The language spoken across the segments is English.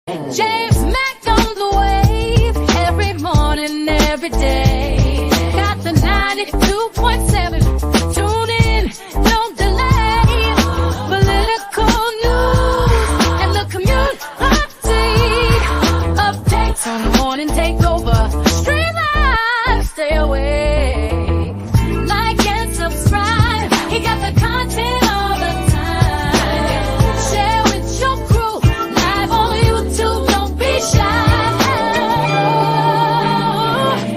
James Mack on the wave, every morning, every day. Got the 92.7, tune in, don't delay. Political news and the community updates on the morning takeover. Stream live, stay away. Like and subscribe, he got the content all the time. Share with your crew, live on YouTube, don't be shy.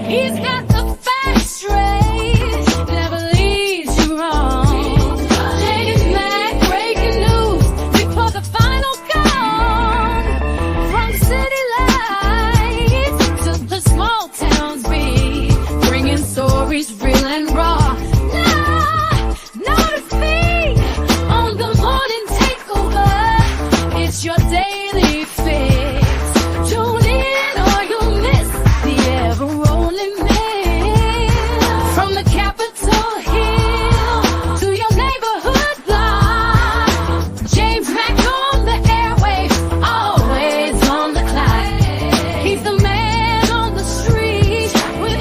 He's got the facts straight, never leads you wrong. James Mack, breaking news before the final count. From city lights to the small towns beat, bringing stories real and raw. No defeat on the morning takeover. It's your daily fix. Tune in or you'll miss the ever-rolling mix. From the Capitol Hill to your neighborhood block, James Mack on the airwaves, always on the clock. He's the man on the street with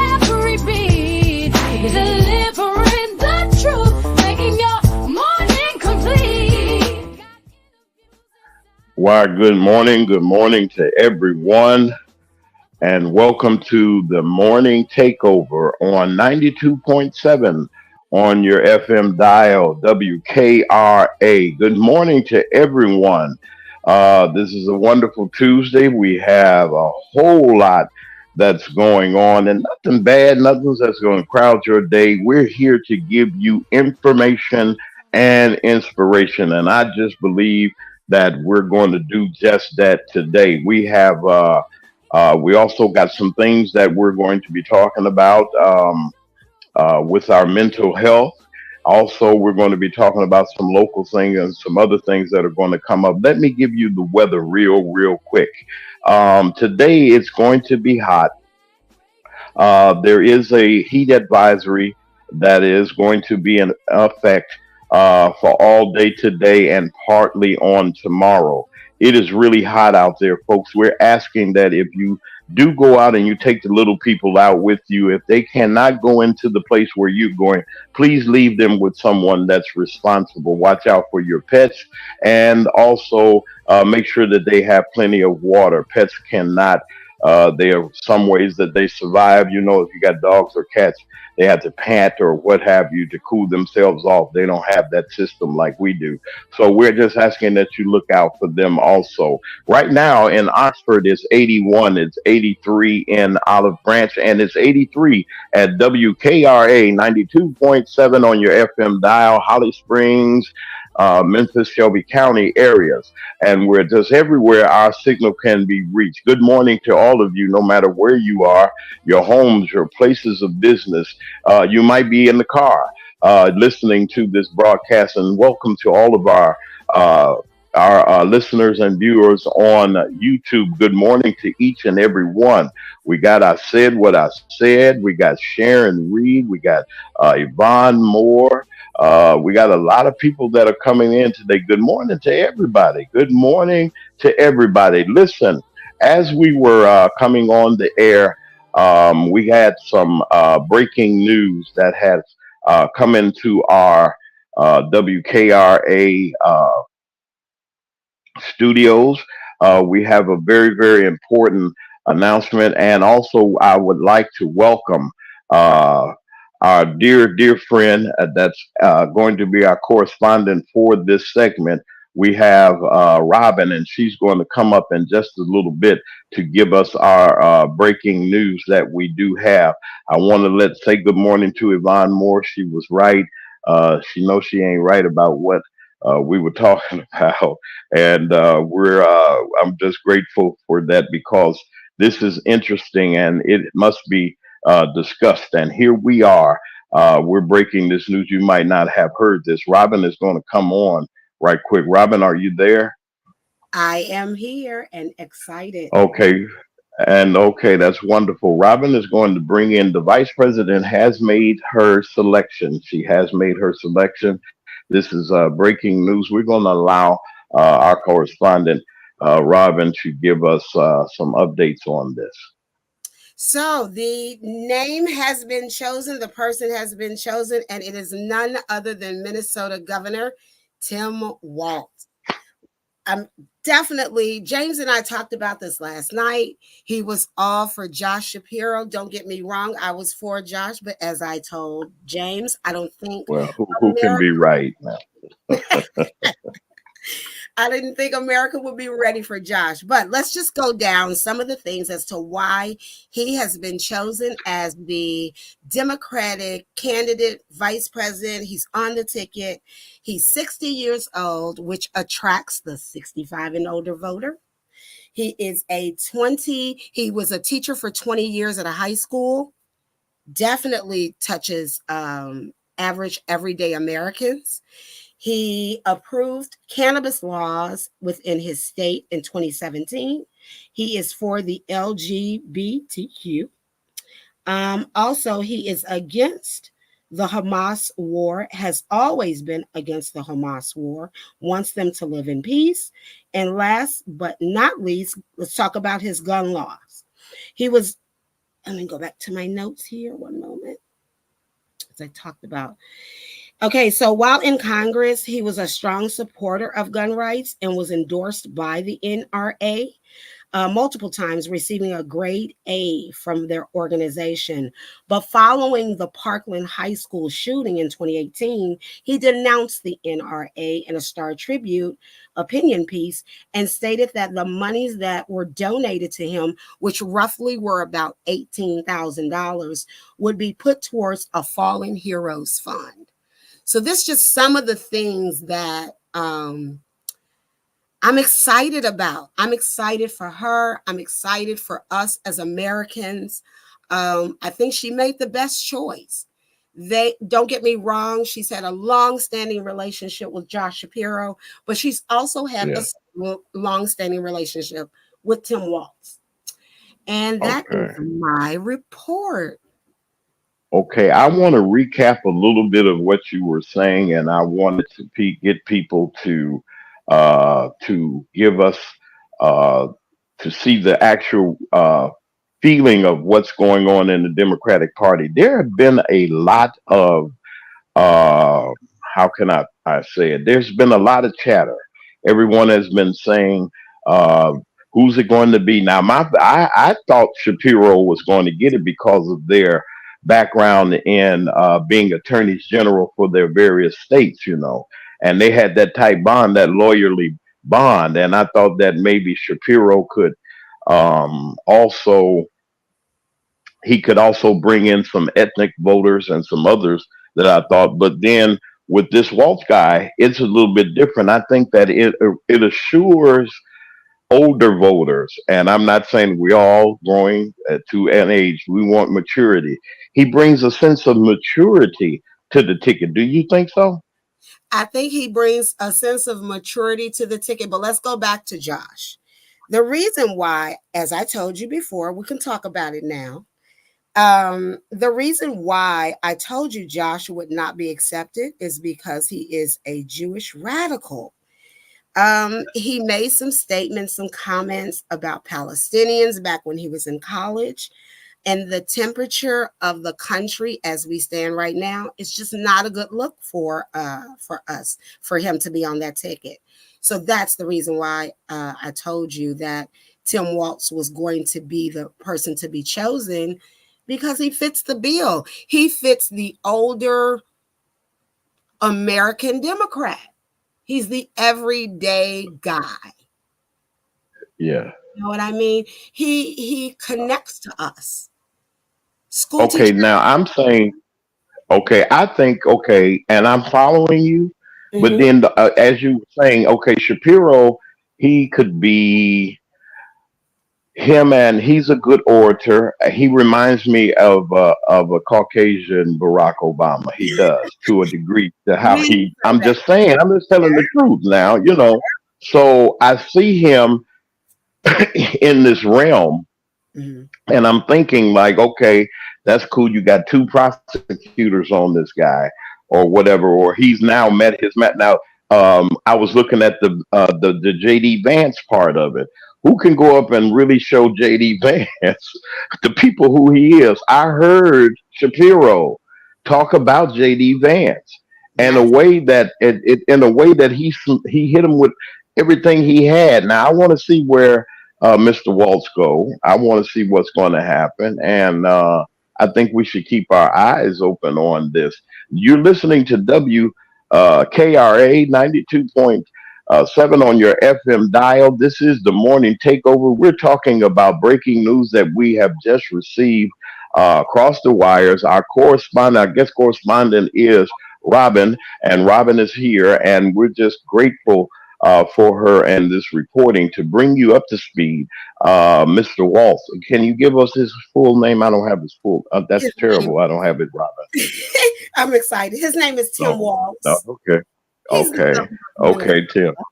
every beat, delivering the truth, making your morning complete. Why, good morning to everyone, and welcome to the morning takeover on 92.7 on your FM dial, WKRA. Good morning to everyone. This is a wonderful Tuesday. We have a whole lot that's going on, and nothing bad, nothing that's going to crowd your day. We're here to give you information and inspiration, and I just believe that we're going to do just that today. We also got some things that we're going to be talking about with our mental health. Also, we're going to be talking about some local things and some other things that are going to come up. Let me give you the weather real quick. Today it's going to be hot. There is a heat advisory that is going to be in effect for all day today and partly on tomorrow. It is really hot out there, folks. We're asking that if you do go out and you take the little people out with you, if they cannot go into the place where you're going, please leave them with someone that's responsible. Watch out for your pets, and also make sure that they have plenty of water. Pets cannot. There are some ways that they survive. You know, if you got dogs or cats, they have to pant or what have you to cool themselves off. They don't have that system like we do. So we're just asking that you look out for them also. Right now in Oxford, it's 81. It's 83 in Olive Branch, and it's 83 at WKRA 92.7 on your FM dial, Holly Springs, Memphis, Shelby County areas. And we're just everywhere our signal can be reached. Good morning to all of you, no matter where you are, your homes, your places of business. You might be in the car listening to this broadcast, and welcome to all of our listeners and viewers on YouTube. Good morning to each and every one. We got I Said What I Said. We got Sharon Reed. We got Yvonne Moore. We got a lot of people that are coming in today. Good morning to everybody. Good morning to everybody. Listen, as we were coming on the air, we had some breaking news that has come into our WKRA studios. We have a very important announcement, and also I would like to welcome our dear friend that's going to be our correspondent for this segment. We have Robin, and she's going to come up in just a little bit to give us our breaking news that we do have. I want to say good morning to Yvonne Moore. She was right. She knows she ain't right about what we were talking about, and I'm just grateful for that, because this is interesting and it must be discussed. And here we are. We're breaking this news. You might not have heard this. Robin is going to come on right quick. Robin, are you there? I am here and excited. Okay. Okay, that's wonderful. Robin is going to bring in the vice president has made her selection. She has made her selection. This is breaking news. We're going to allow our correspondent Robin to give us some updates on this. So the name has been chosen, the person has been chosen, and it is none other than Minnesota Governor Tim Walz. Definitely, James and I talked about this last night. He was all for Josh Shapiro. Don't get me wrong, I was for Josh, but as I told James, I don't think Well, who can America be right now? I didn't think America would be ready for Josh. But let's just go down some of the things as to why he has been chosen as the Democratic candidate vice president. He's on the ticket. He's 60 years old, which attracts the 65 and older voter. He was a teacher for 20 years at a high school. Definitely touches average everyday Americans. He approved cannabis laws within his state in 2017. He is for the LGBTQ. Also, he is against the Hamas war, has always been against the Hamas war, wants them to live in peace. And last but not least, let's talk about his gun laws. He was, let me go back to my notes here one moment, as I talked about. Okay, so while in Congress, he was a strong supporter of gun rights and was endorsed by the NRA multiple times, receiving a grade A from their organization. But following the Parkland High School shooting in 2018, he denounced the NRA in a Star Tribune opinion piece and stated that the monies that were donated to him, which roughly were about $18,000, would be put towards a fallen heroes fund. So this is just some of the things that I'm excited about. I'm excited for her. I'm excited for us as Americans. I think she made the best choice. They don't get me wrong. She's had a long-standing relationship with Josh Shapiro, but she's also had Yeah. a long-standing relationship with Tim Walz. And that is Okay. my report. Okay. I want to recap a little bit of what you were saying, and I wanted to get people to give us uh, to see the actual feeling of what's going on in the Democratic Party. There have been a lot of uh, how can I say it? There's been a lot of chatter. Everyone has been saying, uh, who's it going to be? Now, I thought Shapiro was going to get it because of their background in being attorneys general for their various states, and they had that type bond, that lawyerly bond. And I thought that maybe Shapiro could also he could also bring in some ethnic voters and some others that I thought. But then with this Waltz guy, it's a little bit different. I think that it assures older voters, and I'm not saying we're all growing to an age. We want maturity. He brings a sense of maturity to the ticket. Do you think so? I think he brings a sense of maturity to the ticket, but let's go back to Josh. The reason why, as I told you before, we can talk about it now. The reason why I told you Josh would not be accepted is because he is a Jewish radical. He made some statements, some comments about Palestinians back when he was in college. And the temperature of the country as we stand right now is just not a good look for us, for him to be on that ticket. So that's the reason why I told you that Tim Walz was going to be the person to be chosen, because he fits the bill. He fits the older American Democrat. He's the everyday guy. Yeah. You know what I mean? He connects to us. School Okay. teacher. Now I'm saying, okay, I think, okay, and I'm following you. But Mhm. then, as you were saying, okay, Shapiro, he could be him, and he's a good orator. He reminds me of a Caucasian Barack Obama. He does, to a degree, to We how ain't he. said I'm that. just saying. I'm just telling the truth now. So I see him in this realm, Mhm. and I'm thinking like, okay, that's cool. You got two prosecutors on this guy, or whatever, or he's now met his met now. I was looking at the JD Vance part of it. Who can go up and really show JD Vance the people who he is? I heard Shapiro talk about JD Vance and a Yes. way that in a way that he hit him with everything he had. Now I want to see where Mr. Waltz go. I want to see what's going to happen, and I think we should keep our eyes open on this. You're listening to KRA 92.7 on your FM dial. This is the morning takeover. We're talking about breaking news that we have just received across the wires. Our correspondent, our guest correspondent is Robin, and Robin is here, and we're just grateful for her and this reporting to bring you up to speed. Mr. Waltz, can you give us his full name? I don't have his full. That's His name, terrible. I don't have it, Robin. I'm excited. His name is Tim No, no, Waltz. okay. He's the Okay. governor of Okay, Tim. Minnesota.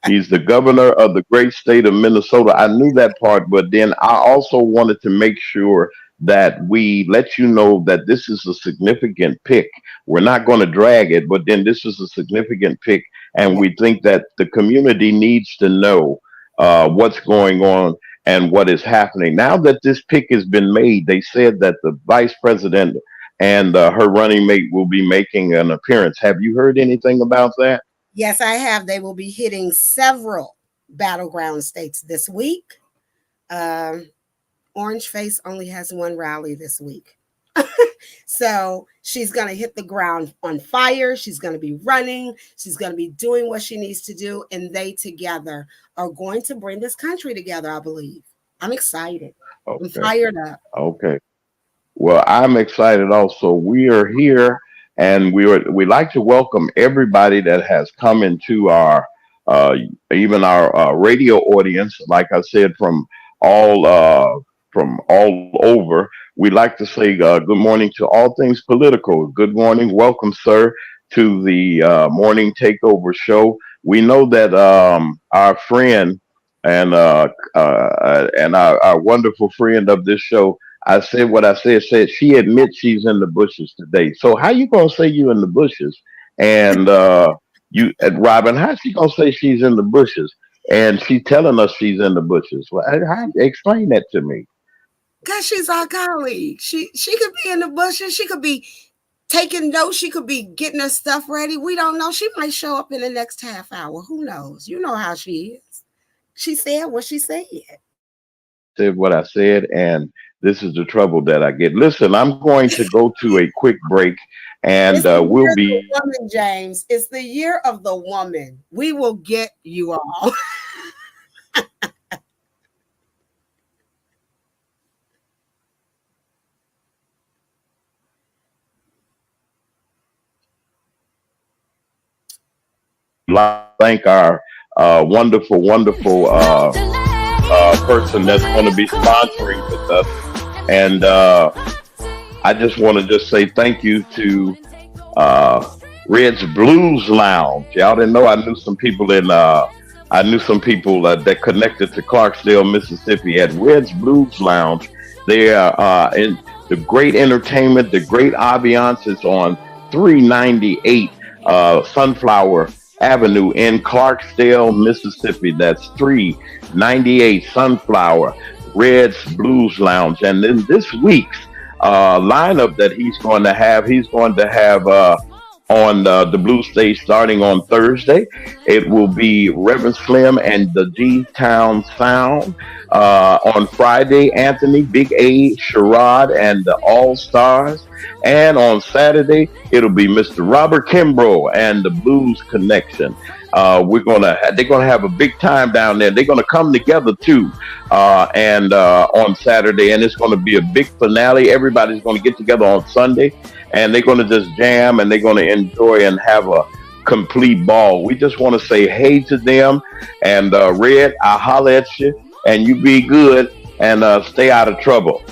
He's the governor of the great state of Minnesota. I knew that part, but then I also wanted to make sure that we let you know that this is a significant pick. We're not going to drag it, but then this is a significant pick, and we think that the community needs to know what's going on and what is happening. Now that this pick has been made, they said that the vice president and her running mate will be making an appearance. Have you heard anything about that? Yes, I have. They will be hitting several battleground states this week. Um, Orange Face only has one rally this week. So she's going to hit the ground on fire. She's going to be running. She's going to be doing what she needs to do. And they together are going to bring this country together, I believe. I'm excited. I'm Okay. fired up. Okay. Well, I'm excited also. We are here, and we like to welcome everybody that has come into our uh, even our radio audience. Like I said, all from all over. We like to say good morning to all things political. Good morning, welcome, sir, to the morning takeover show. We know that our friend and our wonderful friend of this show. I said what I said. Said she admits she's in the bushes today. So how you gonna say you in the bushes? And Robin, how she gonna say she's in the bushes? And she's telling us she's in the bushes. Well, explain that to me. Because she's our colleague. She could be in the bushes. She could be taking notes. She could be getting her stuff ready. We don't know. She might show up in the next half hour. Who knows? You know how she is. She said what she said. Said what I said, and this is the trouble that I get. Listen, I'm going to go to a quick break, and It's the we'll year of the be woman, James. It's the year of the woman. We will get you all. thank our wonderful, wonderful No delay. person We're that's going to ready be for sponsoring you. with us. And And take your liberty. I just want to just say thank you to And take uh, over. Red's Blues Lounge. Y'all didn't know I knew some people I knew some people that connected to Clarksdale, Mississippi at Red's Blues Lounge. They are in the great entertainment, the great ambiance is on 398 Sunflower Avenue in Clarksdale, Mississippi. That's 398 Sunflower, Red's Blues Lounge. And then this week's lineup that he's going to have on the Blue Stage starting on Thursday. It will be Reverend Slim and the D Town Sound. On Friday, Anthony, Big A, Sherrod, and the All Stars. And on Saturday, it'll be Mr. Robert Kimbrough and the Blues Connection. They're gonna have a big time down there. They're gonna come together too, and on Saturday, and it's gonna be a big finale. Everybody's gonna get together on Sunday, and they're gonna just jam and they're gonna enjoy and have a complete ball. We just want to say hey to them, and Red, I holler at you, and you be good and stay out of trouble.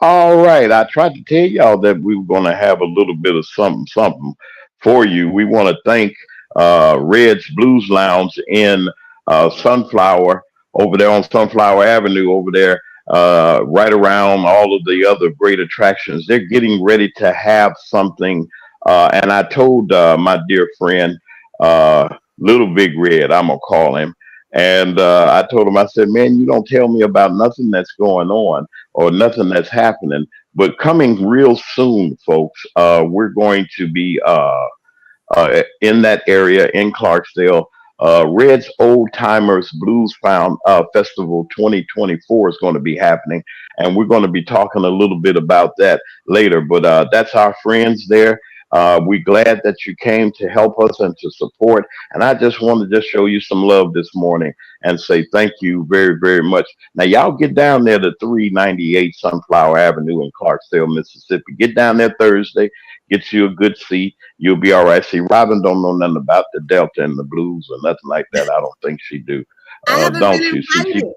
All right. I tried to tell y'all that we were going to have a little bit of something, something for you. We want to thank Red's Blues Lounge in Sunflower over there on Sunflower Avenue over there. right around all of the other great attractions. They're getting ready to have something. And I told my dear friend, Little Big Red, I'm going to call him. And I told him, I said, man, you don't tell me about nothing that's going on or nothing that's happening. But coming real soon, folks, we're going to be in that area in Clarksdale. Red's Old Timers Blues Found Festival 2024 is going to be happening, and we're going to be talking a little bit about that later. But that's our friends there. We're glad that you came to help us and to support. And I just wanted to just show you some love this morning and say thank you very, very much. Now, y'all get down there to 398 Sunflower Avenue in Clarksdale, Mississippi. Get down there Thursday, get you a good seat. You'll be all right. See, Robin don't know nothing about the Delta and the blues or nothing like that. I don't think she do. I haven't Don't been you? See, invited.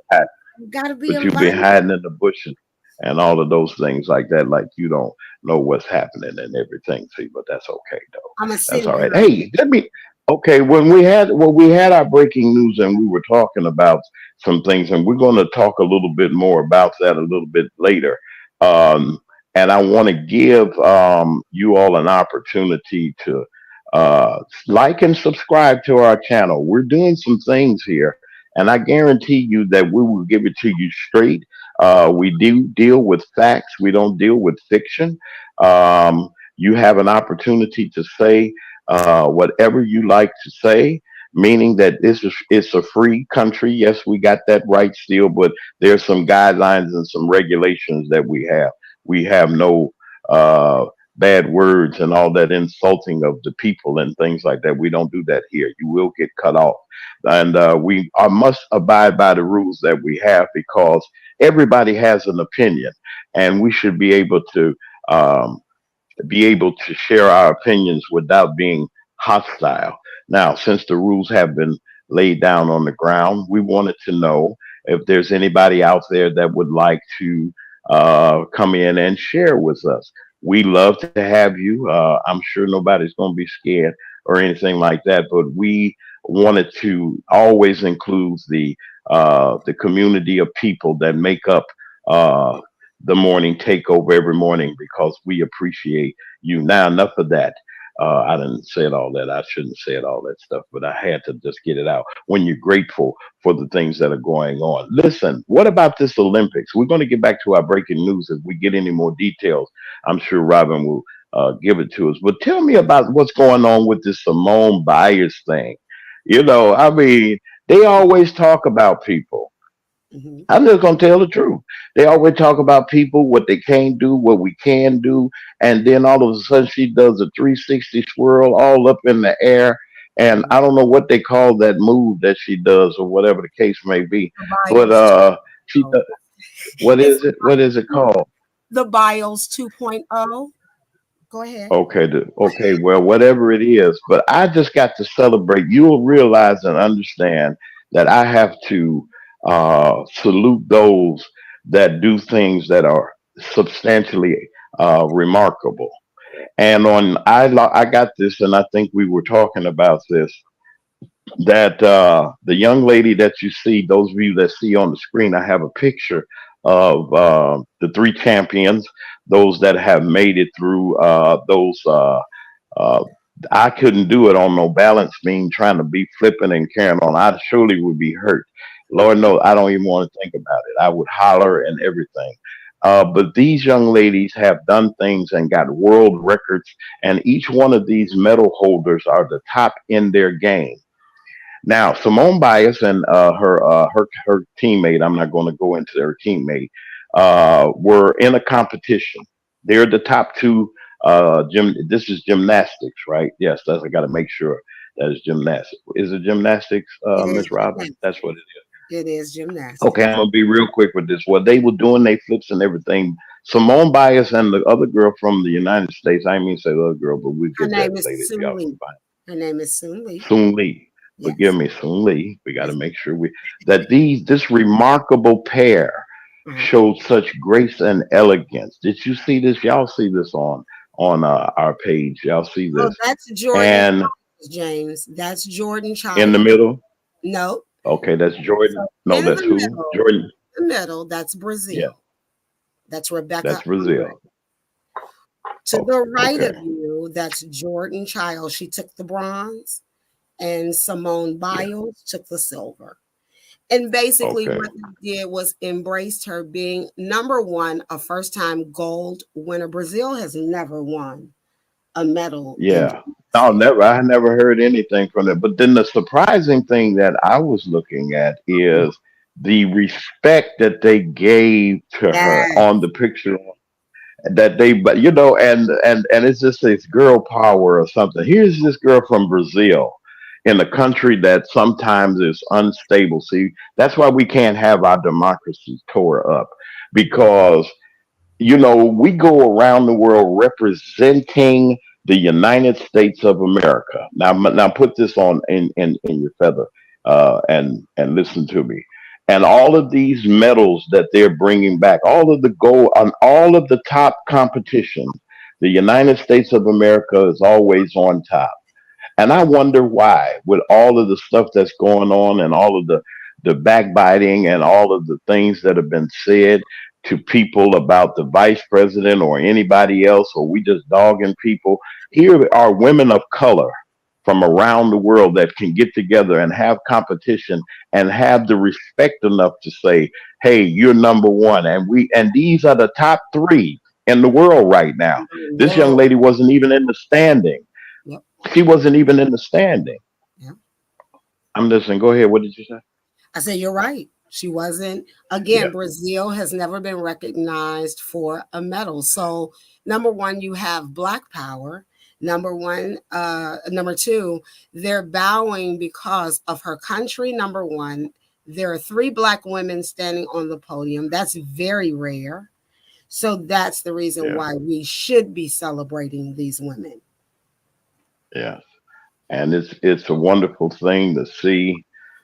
You got to be but you've been invited. hiding in the bushes and all of those things like that, like you don't know what's happening and everything. See, but that's okay though. I'm a That's city all right. girl. Hey, let me. Okay, when we had our breaking news and we were talking about some things, and we're going to talk a little bit more about that a little bit later. Um, and I want to give you all an opportunity to like and subscribe to our channel. We're doing some things here, and I guarantee you that we will give it to you straight. We do deal with facts. We don't deal with fiction. You have an opportunity to say whatever you like to say, meaning that this is it's a free country. Yes, we got that right still, but there's some guidelines and some regulations that we have. We have no uh, bad words and all that insulting of the people and things like that. We don't do that here. You will get cut off, and we must abide by the rules that we have because everybody has an opinion, and we should um, be able to share our opinions without being hostile. Now, since the rules have been laid down on the ground, we wanted to know if there's anybody out there that would like to come in and share with us. We love to have you. I'm sure nobody's going to be scared or anything like that, but we wanted to always include the community of people that make up uh, the morning takeover every morning because we appreciate you. Now, enough of that. I didn't say it all that. I shouldn't say it all that stuff, but I had to just get it out. When you're grateful for the things that are going on. Listen, what about this Olympics? We're going to get back to our breaking news. If we get any more details, I'm sure Robin will give it to us. But tell me about what's going on with this Simone Biles thing. I mean, they always talk about people. Mhm. I'm just gonna tell the truth. They always talk about people, what they can't do, what we can do, and then all of a sudden she does a 360 swirl all up in the air. And I don't know what they call that move that she does, or whatever the case may be. The But Biles she 2.0. does, what It's is it? What is it called? the Biles 2.0. Go ahead. Okay, okay, well, whatever it is, but I just got to celebrate. You'll realize and understand that I have to salute those that do things that are substantially remarkable. And I got this, and I think we were talking about this that the young lady that you see, those of you that see on the screen, I have a picture of the three champions, those that have made it through those. Uh, I couldn't do it on no balance beam trying to be flipping and carrying on. I surely would be hurt. Lord knows I don't even want to think about it. I would holler and everything. But these young ladies have done things and got world records, and each one of these medal holders are the top in their game. Now, Simone Biles and her teammate, I'm not going to go into their teammate, were in a competition. They're the top two. This is gymnastics, right? Yes, that's I got to make sure that is gymnastics. Is it gymnastics, It is Miss Robin? gymnastics. That's what it is. It is Okay, gymnastics. I'm gonna be real quick with this. What they were doing, they flips and everything. Simone Biles and the other girl from the United States. I didn't mean to say the other girl, but we'll Her get that name is later. Soon Y'all can Lee. find Her name is Soon Lee. Soon Lee. Forgive Yes. me, Soon Lee. We got to make sure we that this remarkable pair Uh-huh. showed such grace and elegance. Did you see this? Y'all see this on our page? Y'all see Oh, this? that's Jordan And Childs, James. That's Jordan in the Child. middle, No. okay, that's Jordan. So No, in that's the who? middle, Jordan. the middle, that's Yeah, Brazil. That's Rebecca. that's Brazil. To Oh, the right of okay. you, that's Jordan Child. She took the bronze, and Simone Yeah. Biles took the silver. And basically, Okay. what they did was embraced her being number one, a first time gold winner. Brazil has never won a medal in Yeah. No, gymnastics. never. I never heard anything from it. But then the surprising thing that I was looking at is the respect that they gave to her on Yes, the picture that they, but and it's just this girl power or something. Here's this girl from Brazil in a country that sometimes is unstable. See, that's why we can't have our democracy tore up, because we go around the world representing the United States of America. Now put this on in your feather, and listen to me. And all of these medals that they're bringing back, all of the gold on all of the top competitions, the United States of America is always on top. And I wonder why, with all of the stuff that's going on and all of the backbiting and all of the things that have been said to people about the vice president or anybody else, or we just dogging people. Here are women of color from around the world that can get together and have competition and have the respect enough to say, "Hey, you're number one," and these are the top three in the world right now. in the This young world. lady wasn't even in the standing. Yep, She wasn't even in the standing. yep. I'm listening. Go ahead. What did you say? I said, you're right. She wasn't. Yeah, Again, Brazil has never been recognized for a medal. So, number one, you have Black power. Number two, they're bowing because of her country. Number one, there are three Black women standing on the podium. That's very rare. So, that's the reason yeah, why we should be celebrating these women. yeah. And it's a wonderful thing to see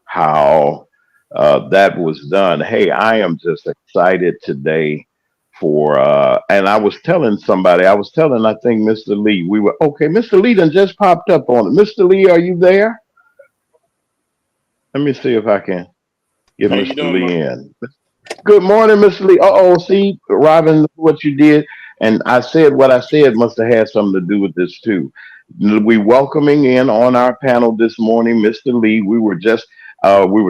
how that was done. Hey, I am just excited today for and I was telling somebody, I think Mr. Lee, we were okay, Mr. Lee done just popped up on it. Mr. Lee, are you there? Let me see if I can get How you Mr. doing, Lee man? in. Good morning, Mr. Lee. Uh oh, see, Robin, what you did. And I said what I said must have had something to do with this too. We welcoming in on our panel this morning, Mr. Lee. We were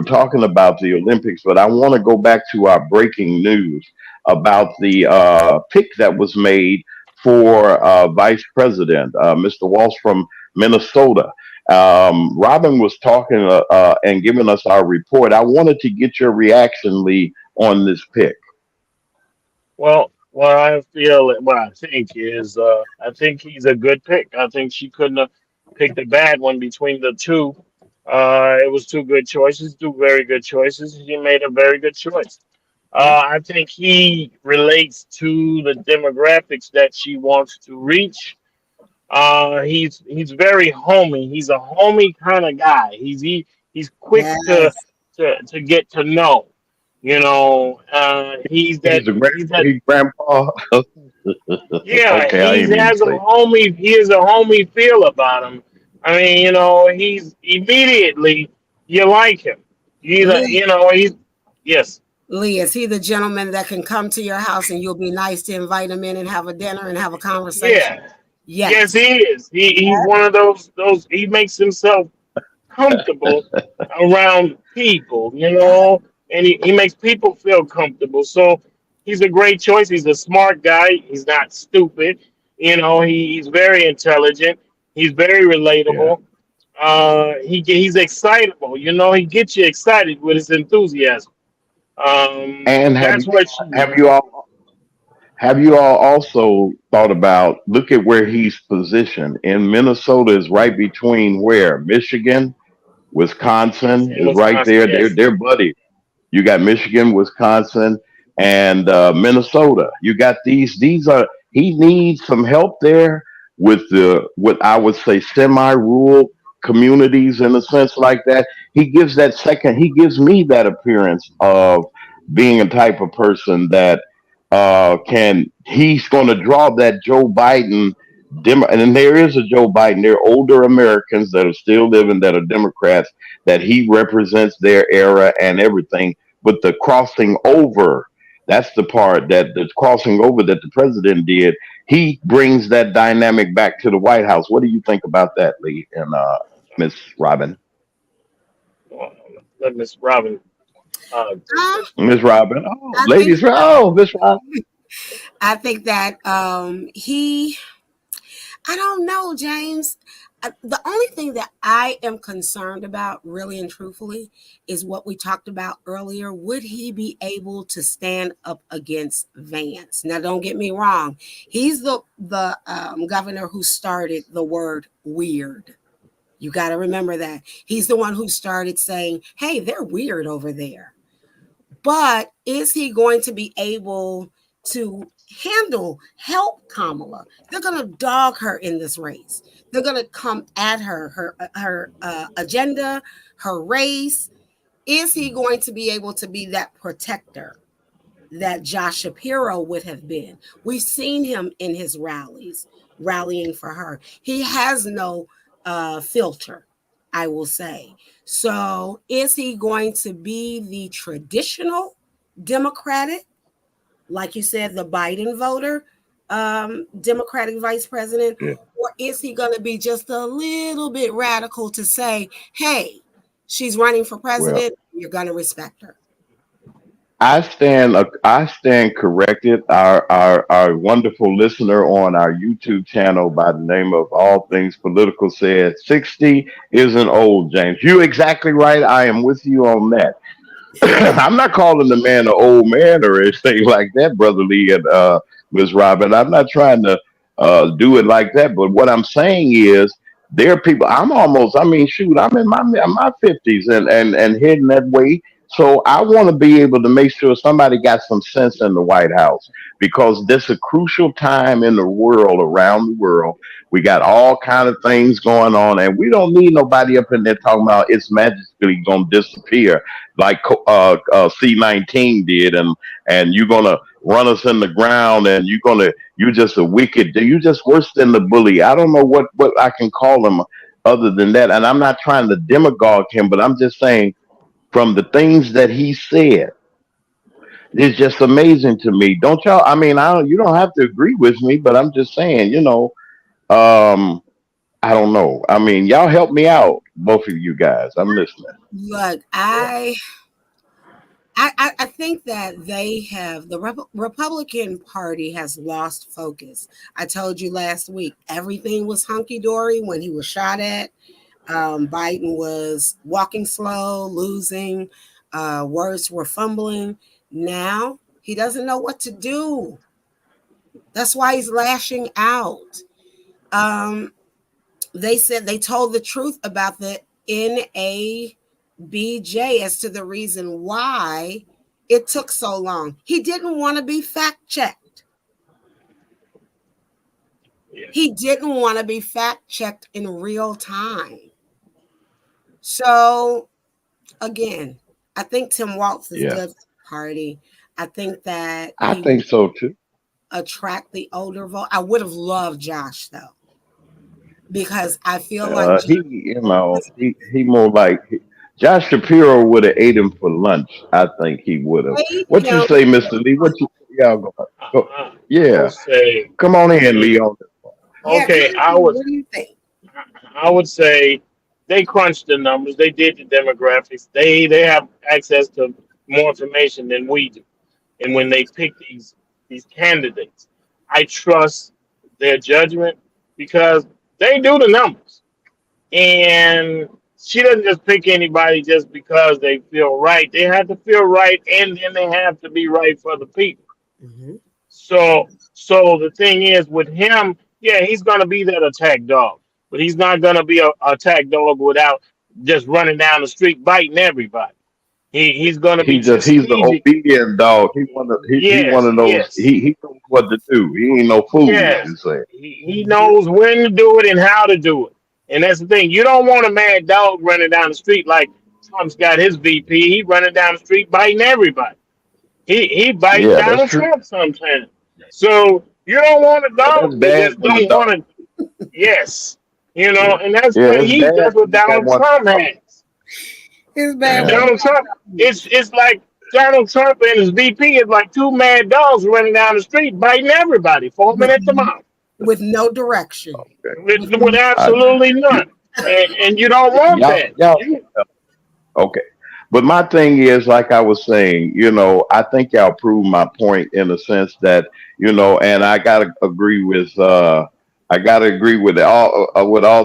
talking about the Olympics, but I want to go back to our breaking news about the pick that was made for Vice President, Mr. Walsh from Minnesota. Robin was talking and giving us our report. I wanted to get your reaction, Lee, on this pick. Well, what I think is, I think he's a good pick. I think she couldn't have picked a bad one between the two. It was two good choices, two very good choices. She made a very good choice. Yeah. I think he relates to the demographics that she wants to reach. He's very homey. He's a homey kind of guy. He's quick Yes. to get to know. He's a great he's that great grandpa. yeah, Okay, I didn't mean to say. he has a homey feel about him. I mean, he's immediately you like him. Lee, He's yes. Lee, is he the gentleman that can come to your house and you'll be nice to invite him in and have a dinner and have a conversation? Yeah. Yes, Yes. he is. He's one of those he makes himself comfortable around people, and he makes people feel comfortable. So he's a great choice. He's a smart guy. He's not stupid. He's very intelligent. He's very Yeah. relatable. He's excitable. He gets you excited with his enthusiasm. And That's what she have needs. you all have you all also thought about look at where he's positioned in Minnesota is right between where Michigan, He's Wisconsin in is right Wisconsin. there. Yes. They're buddies. You got Michigan, Wisconsin, and Minnesota. You got these. These are he needs some help there with the what I would say semi-rural communities in a sense like that. He gives that second. He gives me that appearance of being a type of person that can. He's going to draw that Joe Biden. And then there is a Joe Biden. There are older Americans that are still living that are Democrats that he represents their era and everything, but the crossing over, that's the part that the crossing over that the president did. He brings that dynamic back to the White House. What do you think about that, Lee and Miss Robin? Well, let Miss Robin Um, Miss Robin. Oh, I think ladies. Oh, Miss Robin. I think that he I don't know, James. The only thing that I am concerned about, really and truthfully, is what we talked about earlier. Would he be able to stand up against Vance? Now, don't get me wrong. He's the governor who started the word weird. You got to remember that. He's the one who started saying, hey, they're weird over there. But is he going to be able to help Kamala? They're going to dog her in this race. They're going to come at her agenda, her race. Is he going to be able to be that protector that Josh Shapiro would have been? We've seen him in his rallies, rallying for her. He has no filter, I will say. So is he going to be the traditional Democratic, like you said, the Biden voter, Democratic vice president, Yeah. or is he going to be just a little bit radical to say, hey, she's running for Well, president, you're going to respect her? I stand corrected. Our wonderful listener on our YouTube channel by the name of All Things Political said 60 isn't old, James. You're exactly right. I am with you on that. I'm not calling the man an old man or anything like that, Brother Lee and Ms. Robin. I'm not trying to do it like that. But what I'm saying is there are people I mean, shoot, I'm in my 50s and heading that way. So I want to be able to make sure somebody got some sense in the White House because this is a crucial time in the world, around the world. We got all kind of things going on, and we don't need nobody up in there talking about it's magically going to disappear like C-19 did, and you're gonna run us in the ground, and you're just a wicked, you just worse than the bully. I don't know what I can call him other than that, and I'm not trying to demagogue him, but I'm just saying from the things that he said, it's just amazing to me. Don't y'all? I mean, I don't. You don't have to agree with me, but I'm just saying, um, I don't know. I mean, y'all help me out, both of you guys. I'm listening. Look, I think that the Republican Party has lost focus. I told you last week, everything was hunky dory when he was shot at. Biden was walking slow, losing, words were fumbling. Now he doesn't know what to do. That's why he's lashing out. Um, they said they told the truth about the NABJ as to the reason why it took so long. He didn't want to be fact checked. yeah. He didn't want to be fact checked in real time. So again, I think Tim Walz is Yeah, good for the party. I think that I he think so too. attract the older vote. I would have loved Josh though, because I feel like Josh was He more like Josh Shapiro would have ate him for lunch. I think he would have. ate What you him. say, Mister Lee? What you y'all go? I would Yeah, say, come on in, Lee. On this one. Yeah, come okay, on. What do you think? I would say they crunched the numbers. They did the demographics. They have access to more information than we do. And when they pick these candidates, I trust their judgment because they do the numbers. And she doesn't just pick anybody just because they feel right. They have to feel right, and then they have to be right for the people. Mhm. So the thing is with him, yeah, he's gonna be that attack dog, but he's not gonna be a attack dog without just running down the street biting everybody. He's gonna be He's the strategic. obedient dog. He one Yes, of those. yes, He knows what to do. He ain't no fool. You yes. say. He knows when to do it and how to do it. And that's the thing. You don't want a mad dog running down the street like Trump's got his VP. He running down the street biting everybody. He biting Yeah, that's Donald true. Trump sometimes. So you don't want a That's dog that bad just when the don't dog. want to. Yes, Yeah, and that's yeah, what it's that's bad what when you got Donald one Trump dog. has. It's bad when Yeah, the Donald dog Trump, bites. it's like Donald Trump and his VP is like two mad dogs running down the street, biting everybody, foaming with at the mouth, with no direction. Okay. with I, absolutely none. And you don't want y'all, that. y'all, okay. But my thing is, like I was saying, I think y'all proved my point in the sense that, and I gotta agree with all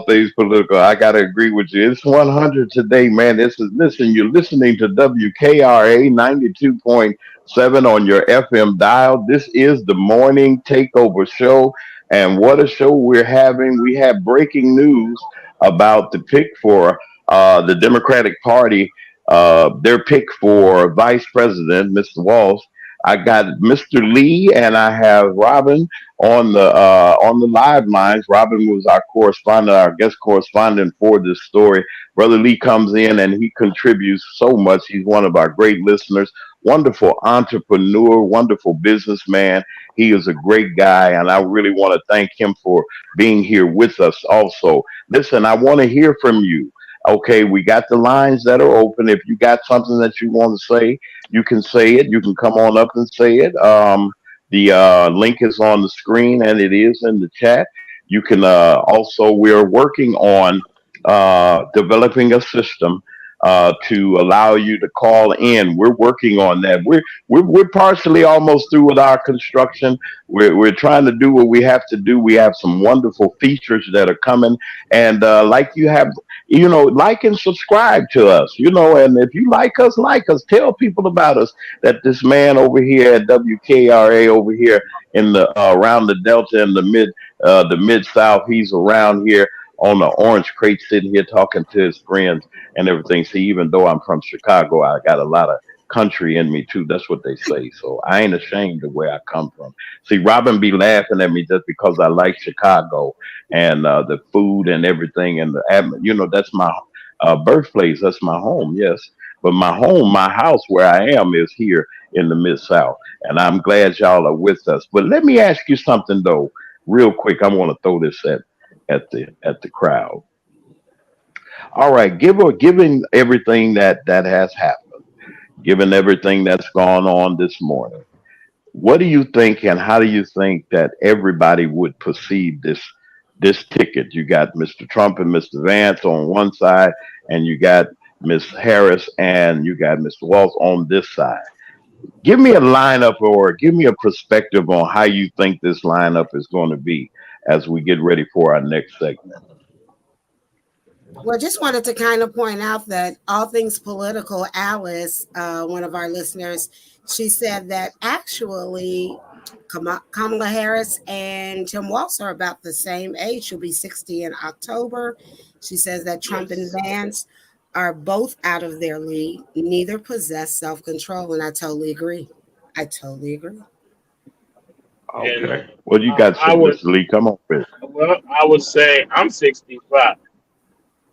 things political. I gotta agree with you. It's 100 today, man. Listen, you're listening to WKRA 92.7 on your FM dial. This is the morning takeover show. And what a show we're having. We have breaking news about the pick for the Democratic Party, their pick for vice president, Mr. Walsh. I got Mr. Lee and I have Robin on the live lines. Robin was our correspondent, our guest correspondent for this story. Brother Lee comes in and he contributes so much. He's one of our great listeners, wonderful entrepreneur, wonderful businessman. He is a great guy, and I really want to thank him for being here with us also. Listen, I want to hear from you. Okay, we got the lines that are open. If you got something that you want to say, you can say it. You can come on up and say it. The link is on the screen and it is in the chat. You can also, we're working on developing a system to allow you to call in. We're working on that. We're partially almost through with our construction. We're trying to do what we have to do. We have some wonderful features that are coming, and like you have, like and subscribe to us. And if you like us, tell people about us. That this man over here at WKRA over here in the around the Delta and the mid South, he's around here on the orange crate sitting here talking to his friends and everything. See, even though I'm from Chicago, I got a lot of country in me too. That's what they say. So I ain't ashamed of where I come from. See, Robin be laughing at me just because I like Chicago and the food and everything and that's my birthplace. That's my home. Yes. But my house where I am is here in the Mid South. And I'm glad y'all are with us. But let me ask you something though, real quick. I want to throw this at the crowd. All right, given everything that has happened, given everything that's gone on this morning, what do you think, and how do you think that everybody would perceive this ticket? You got Mr. Trump and Mr. Vance on one side, and you got Miss Harris and you got Mr. Walz on this side. Give me a lineup or give me a perspective on how you think this lineup is going to be as we get ready for our next segment. Well, just wanted to kind of point out that all things political, Alice, one of our listeners, she said that actually Kamala Harris and Tim Walz are about the same age. She'll be 60 in October. She says that Trump and Vance are both out of their league. Neither possess self-control, and I totally agree. I totally agree. Okay. And Well, you got I some, would, Mr. Lee. Come on, Chris. well, I would say I'm 65,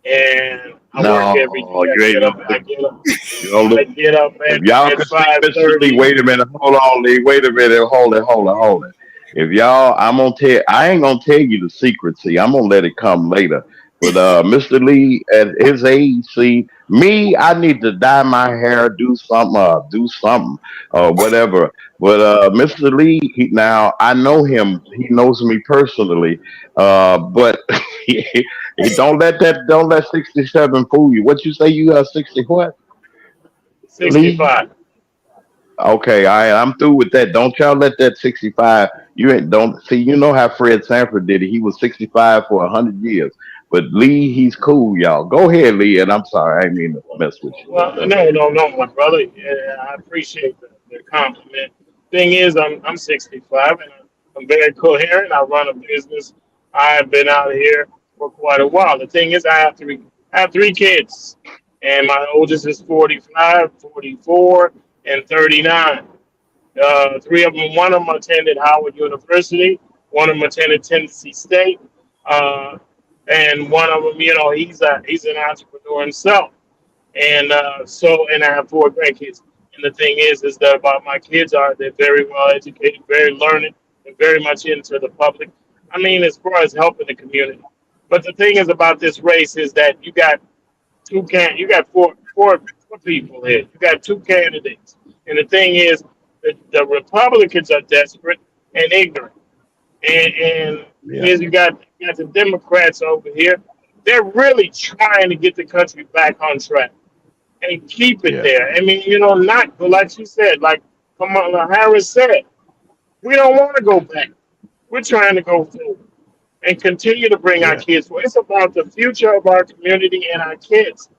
and I work every No, day. you ain't gonna look. You don't I look. get up If y'all at could see Mr. Lee, 5:30. wait a minute, hold on, Lee, wait a minute, hold it. If y'all, I ain't gonna tell you the secret. See, I'm gonna let it come later. But Mr. Lee, at his age, see me, I need to dye my hair, do something, whatever. But Mr. Lee, now I know him. He knows me personally. But don't let 67 fool you. What you say? You are 60 what? Lee? 65. Okay, I'm through with that. Don't y'all let that 65. You ain't don't see. You know how Fred Sanford did it. He was 65 for 100 years. But Lee, he's cool, y'all. Go ahead, Lee. And I'm sorry, I didn't mean to mess with you. Well, no, my brother. Yeah, I appreciate the compliment. Thing is, I'm 65 and I'm very coherent. I run a business. I've been out here for quite a while. The thing is, I have three kids, and my oldest is 45, 44, and 39. Three of them, one of them attended Howard University, one of them attended Tennessee State, uh, and one of them, he's an entrepreneur himself. And I have four grandkids. And the thing is that about my kids they're very well educated, very learned, and very much into the public. I mean, as far as helping the community. But the thing is about this race is that you got four people here. You got two candidates. And the thing is, the Republicans are desperate and ignorant. And Yeah. here's you got the Democrats over here. They're really trying to get the country back on track and keep it Yeah. there. I mean, not, but like you said, like Kamala Harris said, we don't want to go back. We're trying to go forward and continue to bring our Yeah. kids forward. It's about the future of our community and our kids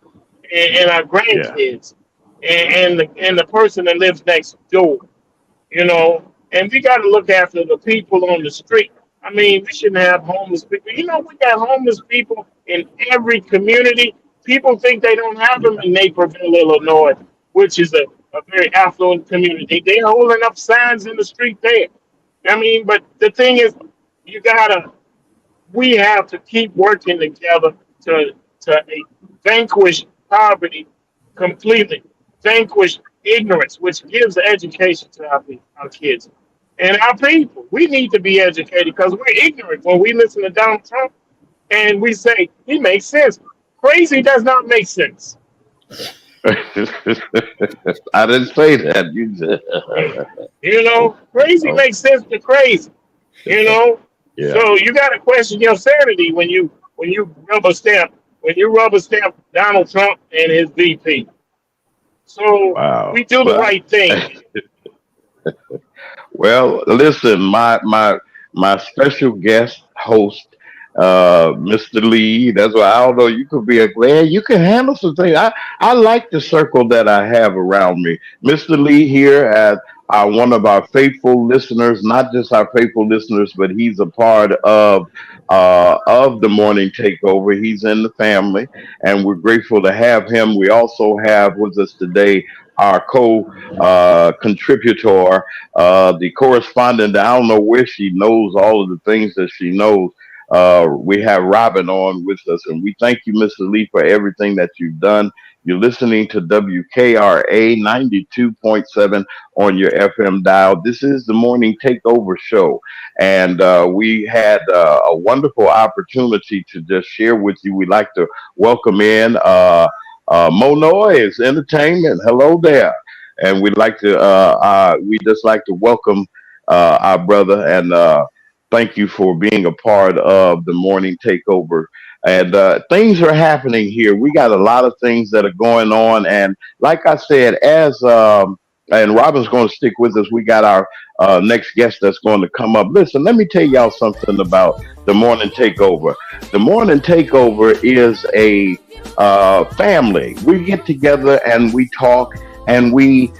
and our Yeah. grandkids and the person that lives next door. And we got to look after the people on the street. I mean, we shouldn't have homeless people. We got homeless people in every community. People think they don't have them Yeah. in Naperville, Illinois, which is a very affluent community. They're holding up signs in the street there. I mean, but the thing is, you gotta we have to keep working together to to vanquish poverty completely, vanquish ignorance, which gives education to our kids and our people. We need to be educated because we're ignorant when we listen to Donald Trump and we say he makes sense. Crazy does not make sense. I didn't say that. You said, Crazy oh, makes sense to crazy. You know, yeah. so you got to question your sanity when you rubber stamp Donald Trump and his VP. So Wow. we do the Well, right thing. well, listen, my special guest host, Mr. Lee. That's why I don't know. You could be a glad you can handle some things. I like the circle that I have around me. Mr. Lee here at one of our faithful listeners, not just our faithful listeners, but he's a part of the morning takeover. He's in the family, and we're grateful to have him. We also have with us today our co contributor, the correspondent. I don't know where she knows all of the things that she knows. We have Robin on with us, and we thank you, Mr. Lee, for everything that you've done. You're listening to WKRA 92.7 on your FM dial. This is the Morning Takeover Show, and we had a wonderful opportunity to just share with you. We'd like to welcome in Mo Noise Entertainment. Hello there. And we just like to welcome our brother and thank you for being a part of the morning takeover. And things are happening here. We got a lot of things that are going on. And like I said, and Robin's going to stick with us. We got our next guest that's going to come up. Listen, let me tell y'all something about the morning takeover. The morning takeover is a family. We get together and we talk and we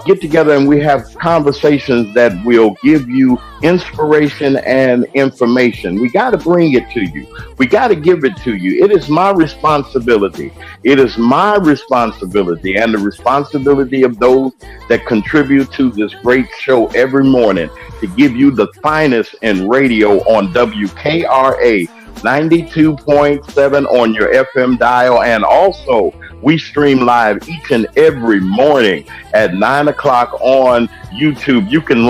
get together and we have conversations that will give you inspiration and information. We got to bring it to you. We got to give it to you. It is my responsibility. It is my responsibility and the responsibility of those that contribute to this great show every morning to give you the finest in radio on WKRA 92.7 on your FM dial. And also, we stream live each and every morning at 9 o'clock on YouTube. You can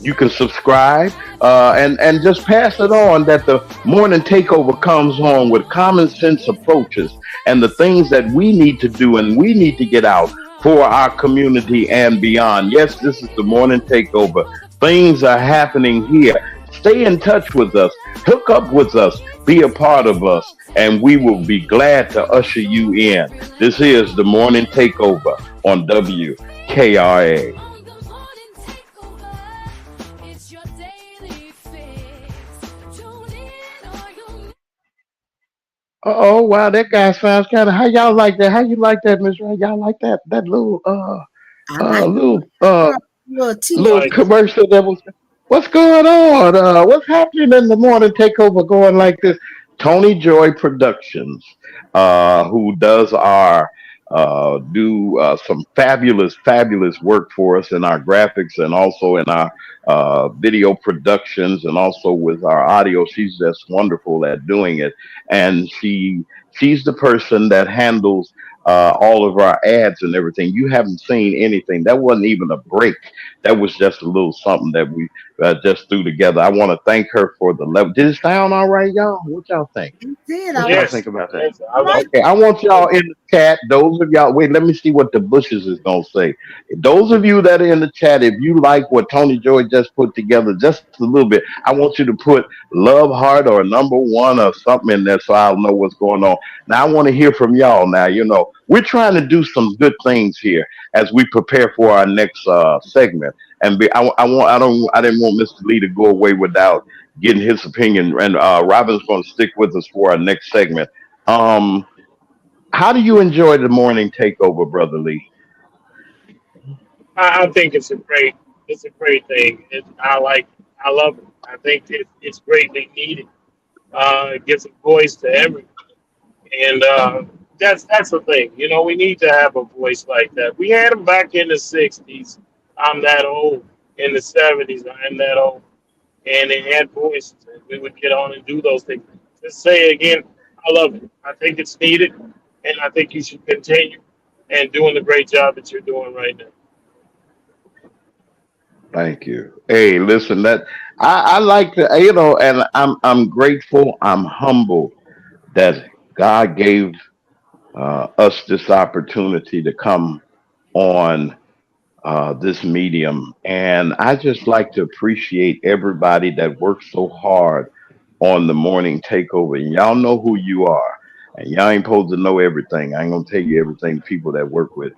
you can subscribe, and just pass it on that the morning takeover comes on with common sense approaches and the things that we need to do and we need to get out for our community and beyond. Yes, this is the morning takeover. Things are happening here. Stay in touch with us, hook up with us, be a part of us, and we will be glad to usher you in. This is the morning takeover on WKRA. The morning takeover. It's your daily fix. Tune in or you'll Oh wow, that guy sounds kind of. How y'all like that? How you like that, Miss Ray? Y'all like that little I like little little I teaser. little like it. commercial that was. What's going on? What's happening in the morning takeover going like this? Tony Joy Productions, who does our do some fabulous work for us in our graphics and also in our video productions and also with our audio. She's just wonderful at doing it, and she's the person that handles all of our ads and everything. You haven't seen anything. That wasn't even a break. That was just a little something that we just threw together. I want to thank her for the level. Did it sound all right, y'all? What y'all think? You did. I What y'all like think Yes, about that? yes, I I like like Okay, I want y'all in the chat. Those of y'all, wait, let me see what the bushes is gonna say. Those of you that are in the chat, if you like what Tony Joy just put together, just a little bit, I want you to put love heart or number one or something in there so I'll know what's going on. Now I want to hear from y'all. Now we're trying to do some good things here as we prepare for our next segment. And I didn't want Mr. Lee to go away without getting his opinion. And Robin's going to stick with us for our next segment. Um, how do you enjoy the morning takeover, Brother Lee? I think it's a great thing. I love it. I think it's greatly needed. It gives a voice to everyone, and that's the thing. You know, we need to have a voice like that. We had them back in the '60s. I'm that old. In the '70s, I'm that old, and they had voices, and we would get on and do those things. Just say it again, I love it. I think it's needed, and I think you should continue and doing the great job that you're doing right now. Thank you. Hey, listen, that I like to, and I'm grateful. I'm humble that God gave us this opportunity to come on this medium. And I just like to appreciate everybody that works so hard on the morning takeover. And y'all know who you are. And y'all ain't supposed to know everything. I ain't gonna tell you everything. People that work with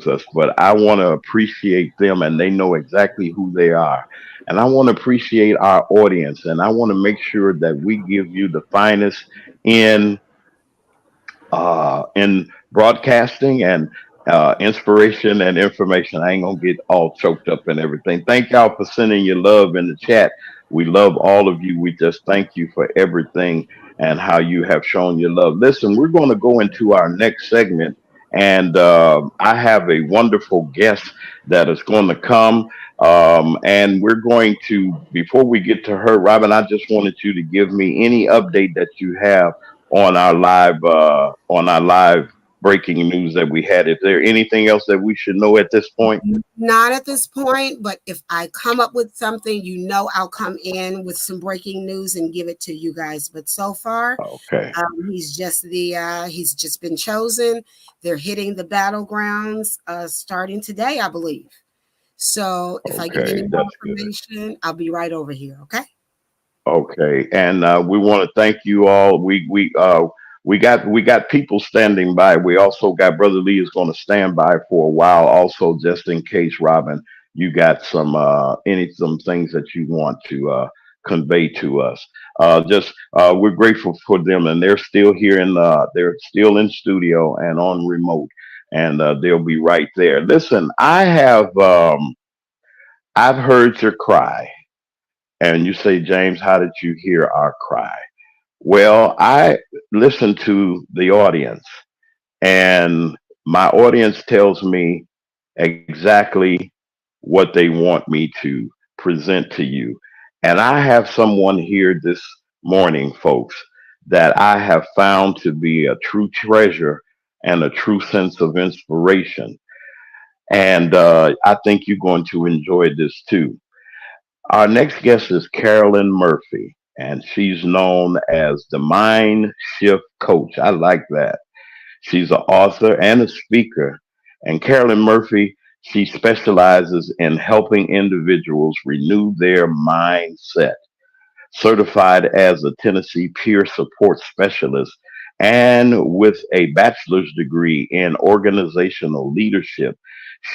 us, but I want to appreciate them, and they know exactly who they are. And I want to appreciate our audience, and I want to make sure that we give you the finest in in broadcasting and inspiration and information. I ain't gonna get all choked up and everything. Thank y'all for sending your love in the chat. We love all of you. We just thank you for everything and how you have shown your love. Listen, we're going to go into our next segment, and I have a wonderful guest that is going to come. And we're going to, before we get to her, Robin, I just wanted you to give me any update that you have on our live breaking news that we had. Is there anything else that we should know at this point? not at this point, but if I come up with something, I'll come in with some breaking news and give it to you guys. But so far, Okay. he's just been chosen. They're hitting the battlegrounds starting today, I believe. So if I get any Okay. more That's good. information, I'll be right over here. Okay. Okay, and we want to thank you all. We got people standing by. We also got Brother Lee is going to stand by for a while, also just in case, Robin, you got some things that you want to convey to us. Just we're grateful for them, and they're still here they're still in studio and on remote, and they'll be right there. Listen, I've heard your cry. And you say, James, how did you hear our cry? Well, I listen to the audience, and my audience tells me exactly what they want me to present to you. And I have someone here this morning, folks, that I have found to be a true treasure and a true sense of inspiration. And I think you're going to enjoy this too. Our next guest is Carolyn Murphy, and she's known as the Mind Shift Coach. I like that. She's an author and a speaker. And Carolyn Murphy, she specializes in helping individuals renew their mindset, certified as a Tennessee peer support specialist, and with a bachelor's degree in organizational leadership.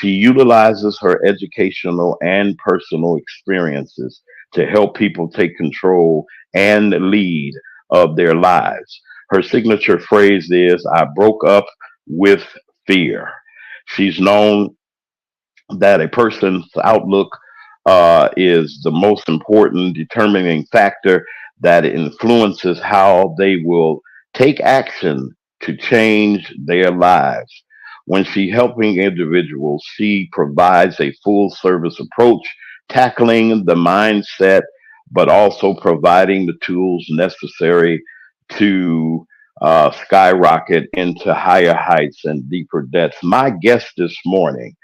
She utilizes her educational and personal experiences to help people take control and lead of their lives. Her signature phrase is, I broke up with fear. She's known that a person's outlook is the most important determining factor that influences how they will take action to change their lives. When she helping individuals, she provides a full service approach tackling the mindset, but also providing the tools necessary to skyrocket into higher heights and deeper depths. My guest this morning,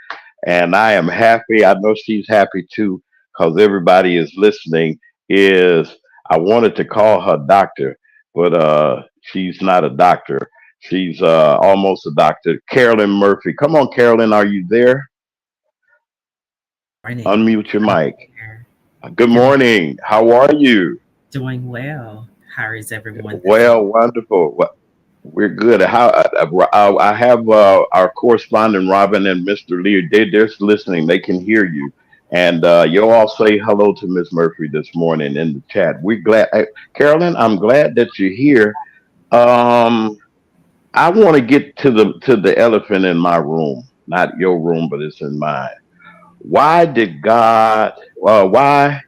and I am happy. I know she's happy too, because everybody is listening. Is I wanted to call her doctor, but she's not a doctor. She's almost a doctor. Carolyn Murphy. Come on, Carolyn, are you there? Morning. Unmute your I'm mic. here. Good Good morning. morning. How are you? Doing well. How is everyone this Well, wonderful. We're good. I have our correspondent Robin and Mr. Lee. They're just listening. They can hear you, and you all say hello to Miss Murphy this morning in the chat. We're glad, Carolyn. I'm glad that you're here. Um, I want to get to the elephant in my room, not your room, but it's in mine. Why did God? Why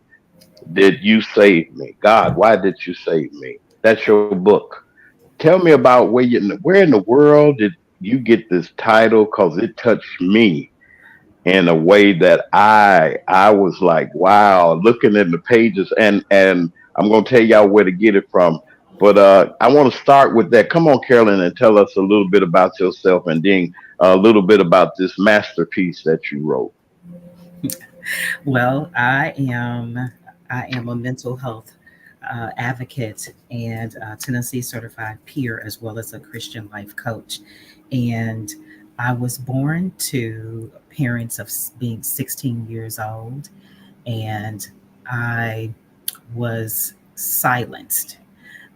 did you save me, God? Why did you save me? That's your book. Tell me about where in the world did you get this title? Because it touched me in a way that I was like, wow, looking at the pages, and I'm gonna tell y'all where to get it from. But I want to start with that. Come on, Carolyn, and tell us a little bit about yourself, and then a little bit about this masterpiece that you wrote. well, I am a mental health advocate and Tennessee certified peer as well as a Christian life coach. And I was born to parents of being 16 years old, and I was silenced.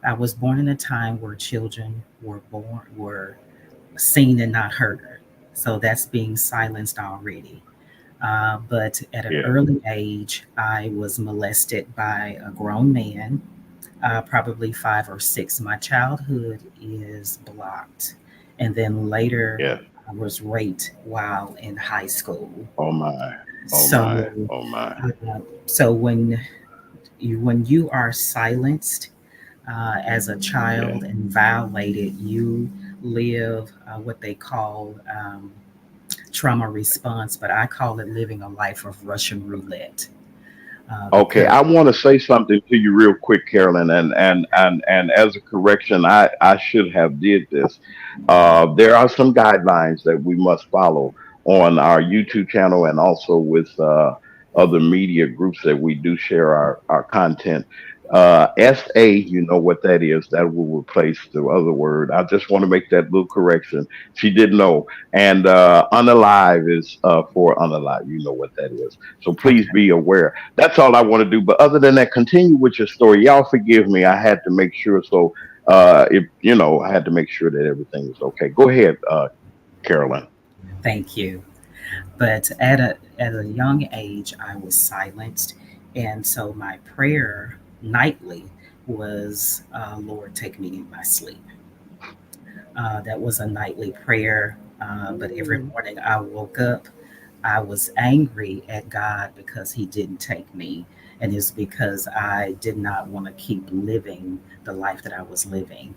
I was born in a time where children were seen and not heard. So that's being silenced already. But at an Yeah, early age, I was molested by a grown man, probably 5 or 6. My childhood is blocked. And then later, yeah. I was raped while in high school. Oh my, oh my, So, oh my. so when you are silenced as a Yeah. child and violated, you live what they call trauma response, but I call it living a life of Russian roulette Okay, because, I want to say something to you real quick, Carolyn, and as a correction, I should have did this. There are some guidelines that we must follow on our YouTube channel and also with other media groups that we do share our content. SA, you know what that is. That will replace the other word. I just want to make that little correction. She didn't know. And unalive is for unalive. You know what that is. So please okay, be aware. That's all I want to do. But other than that, continue with your story. Y'all forgive me. I had to make sure. So, if I had to make sure that everything was okay. Go ahead, Carolyn. thank you. But at a young age, I was silenced, and so my prayer nightly was, "Lord, take me in my sleep." That was a nightly prayer. But every Mm. morning I woke up, I was angry at God because He didn't take me. And it's because I did not want to keep living the life that I was living.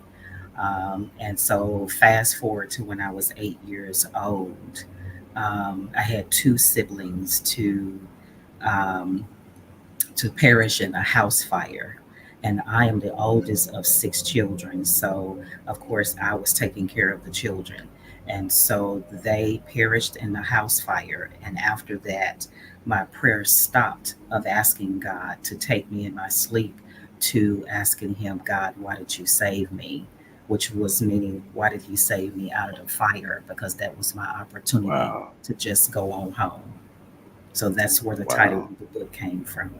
And so, fast forward to when I was 8 years old, I had two siblings um, to perish in a house fire. And I am the oldest of 6 children. So, of course, I was taking care of the children. And so they perished in the house fire. And after that, my prayer stopped of asking God to take me in my sleep to asking Him, God, why did you save me? Which was meaning, why did He save me out of the fire? Because that was my opportunity Wow, to just go on home. So that's where the title wow, of the book came from.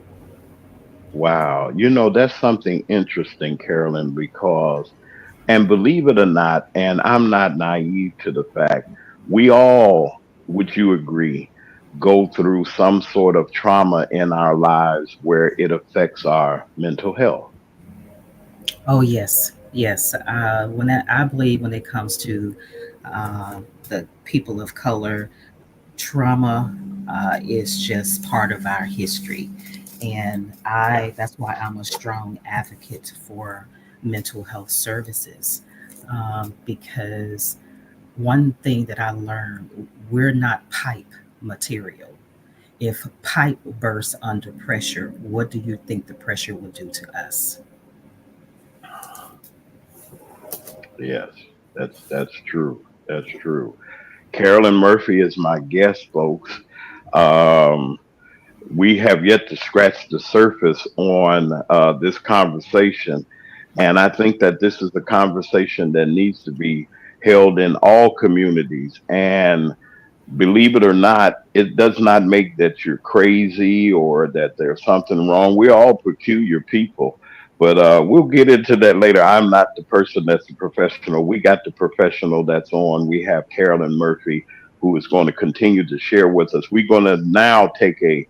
wow. That's something interesting, Carolyn, because and believe it or not, and I'm not naive to the fact, we all, would you agree, go through some sort of trauma in our lives where it affects our mental health. Oh yes, yes. I believe when it comes to the people of color, trauma is just part of our history, and Yeah. I that's why I'm a strong advocate for mental health services, because one thing that I learned, we're not pipe material. If pipe bursts under pressure, what do you think the pressure will do to us? Yes, that's true. That's true. Carolyn Murphy is my guest, folks. Um, we have yet to scratch the surface on this conversation. And I think that this is a conversation that needs to be held in all communities. And believe it or not, it does not make that you're crazy or that there's something wrong. We're all peculiar people. But we'll get into that later. I'm not the person that's the professional. We got the professional that's on. We have Carolyn Murphy, who is going to continue to share with us. We're going to now take a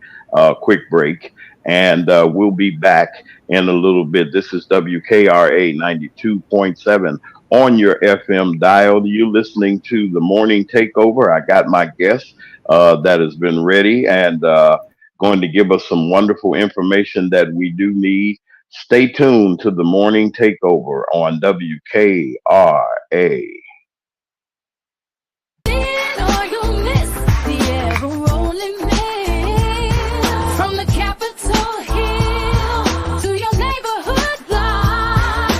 quick break, and we'll be back in a little bit. This is WKRA 92.7 on your FM dial. You're listening to the Morning Takeover. I got my guest that has been ready and going to give us some wonderful information that we do need. Stay tuned to the Morning Takeover on WKRA. Or you'll miss the ever rolling mail from the Capitol Hill to your neighborhood block.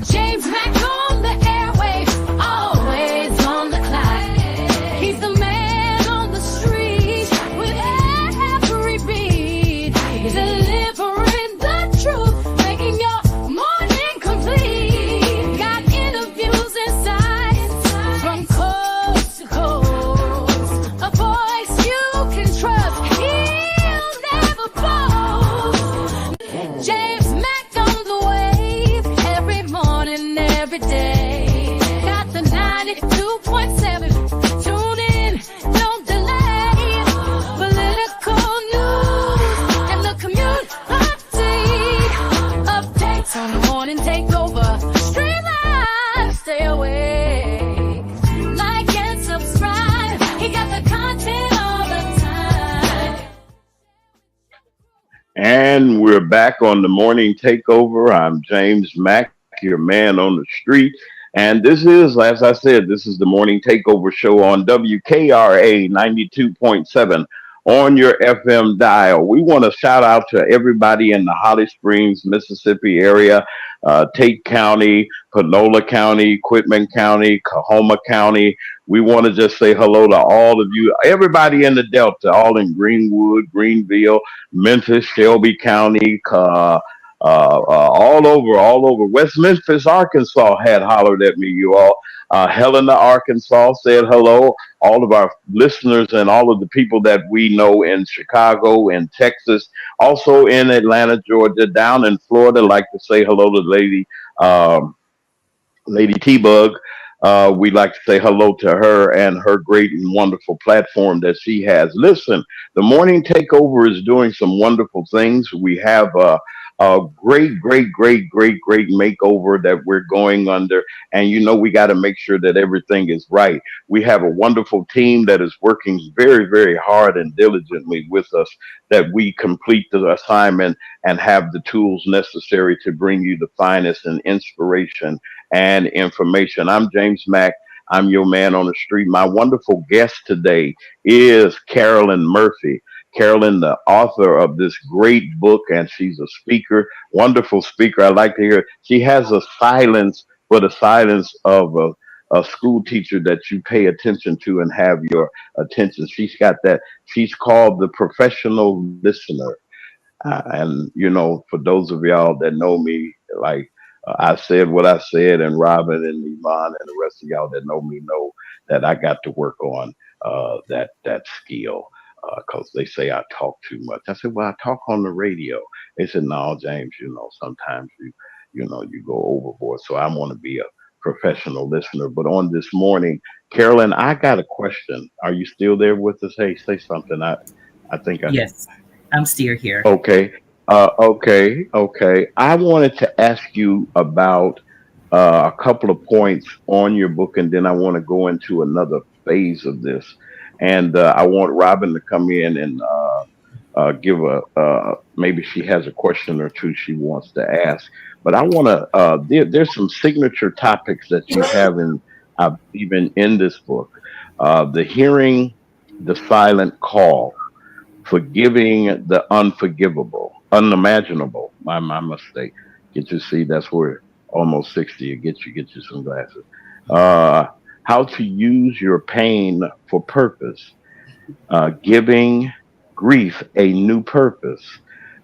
James Mack on the airwaves, always on the clock. He's the man on the street with every beat, delivering the truth, making your morning complete. Got interviews inside from coast to coast. A voice you can trust, he'll never boast. James Mack on the wave, every morning, every day. Got the 92.7, tune in, don't delay. Political news and the commute update. Updates on the morning takeover. Stream live, stay awake. Like and subscribe. He got the content all the time. And we're back on the Morning Takeover. I'm James Mack, your man on the street. And this is, as I said, this is the Morning Takeover show on WKRA 92.7 on your FM dial. We want to shout out to everybody in the Holly Springs, Mississippi area, Tate County, Panola County, Quitman County, Coahoma County. We want to just say hello to all of you, everybody in the Delta, all in Greenwood, Greenville, Memphis, Shelby County, all over. West Memphis, Arkansas had hollered at me, you all. Helena, Arkansas said hello. All of our listeners and all of the people that we know in Chicago and Texas, also in Atlanta, Georgia, down in Florida, like to say hello to um, Lady T Bug. We'd like to say hello to her and her great and wonderful platform that she has. Listen, the Morning Takeover is doing some wonderful things. We have a great makeover that we're going under. And you know, we got to make sure that everything is right. We have a wonderful team that is working very hard and diligently with us that we complete the assignment and have the tools necessary to bring you the finest and inspiration and information. I'm James Mack. I'm your man on the street. My wonderful guest today is Carolyn Murphy. Carolyn, the author of this great book, and she's a speaker, wonderful speaker. I like to hear. She has a silence, but a silence of a school teacher that you pay attention to and have your attention. She's got that. She's called the professional listener. And you know, for those of y'all that know me, like I said what I said, and Robin and Yvonne and the rest of y'all that know me know that I got to work on that skill because they say I talk too much. I said, well, I talk on the radio. They said, no, James, you know, sometimes you go overboard. So I want to be a professional listener. But on this morning, Carolyn, I got a question. Are you still there with us? Hey, say something. I think I Yes, I'm still here. Okay. Okay. I wanted to ask you about a couple of points on your book, and then I want to go into another phase of this. And I want Robin to come in and give maybe she has a question or two she wants to ask. But I want to, there's some signature topics that you have even in this book. The hearing the silent call forgiving the unforgivable, unimaginable. My mistake. Get you see that's where almost 60. You get you some glasses. Uh, how to use your pain for purpose, giving grief a new purpose,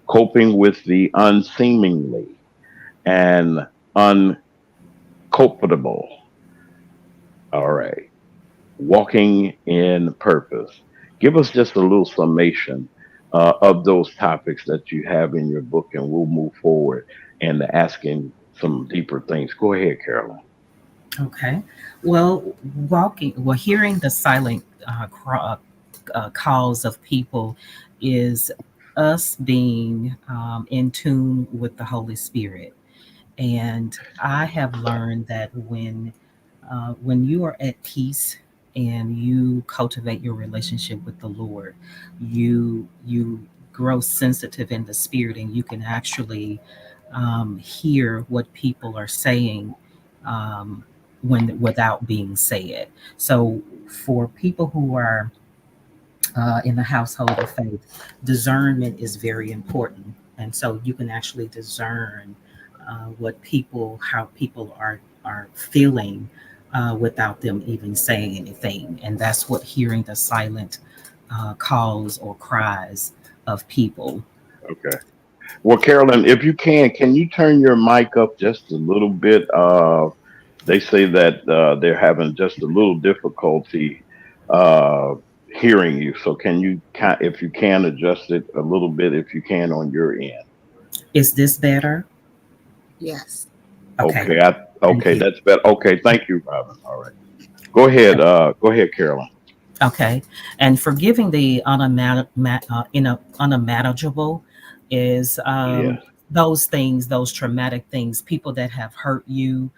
coping with the unseemingly and uncopable. All right. Walking in purpose. Give us just a little summation of those topics that you have in your book, and we'll move forward and asking some deeper things. Go ahead, Carolyn. Okay. Well, hearing the silent calls of people is us being in tune with the Holy Spirit. And I have learned that when you are at peace and you cultivate your relationship with the Lord, you grow sensitive in the spirit, and you can actually hear what people are saying um, when without being said. So for people who are in the household of faith, discernment is very important. And so you can actually discern how people are feeling without them even saying anything. And that's what hearing the silent calls or cries of people. Okay. Well, Carolyn, if you can you turn your mic up just a little bit? They say that they're having just a little difficulty uh, hearing you. So can you, if you can, adjust it a little bit if you can on your end? Is this better? Yes. Okay, Okay, thank okay, you. that's better. Okay, thank you, Robin. All right, go ahead. Go ahead, Carolyn. Okay. And forgiving the unmanageable is Yes, those things, those traumatic things, people that have hurt you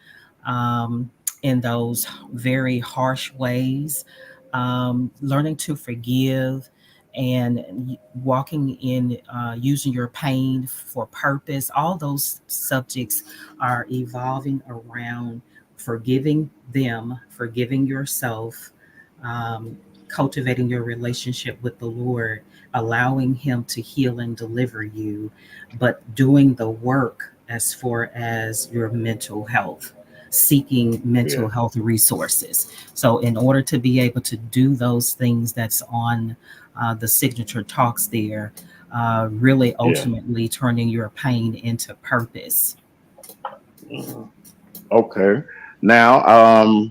um, in those very harsh ways, learning to forgive and walking in using your pain for purpose. All those subjects are evolving around forgiving them, forgiving yourself, cultivating your relationship with the Lord, allowing Him to heal and deliver you, but doing the work as far as your mental health, seeking mental yes, health resources. So, in order to be able to do those things that's on the signature talks there, really yes. ultimately turning your pain into purpose. Mhm. Okay. Now,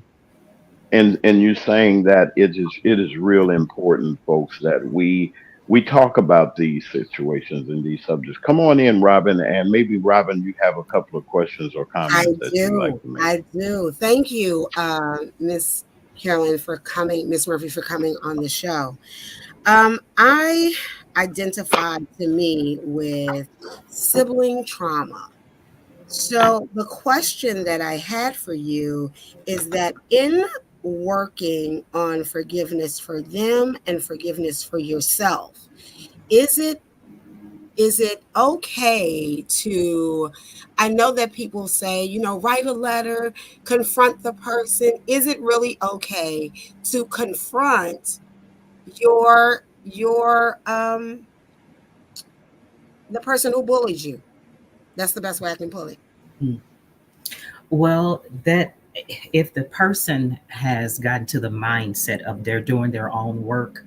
and you saying that it is real important, folks, that we talk about these situations and these subjects. Come on in, Robin, and maybe Robin, you have a couple of questions or I comments that you'd like do. to make. I do. Thank you, Miss Carolyn, for coming, Miss Murphy, for coming on the show. I identified to me with sibling trauma. So the question that I had for you is that in working on forgiveness for them and forgiveness for yourself, is it okay to, I know that people say, write a letter, confront the person. Is it really okay to confront your the person who bullied you? That's the best way I can put it. Mm. Well, that if the person has gotten to the mindset of they're doing their own work,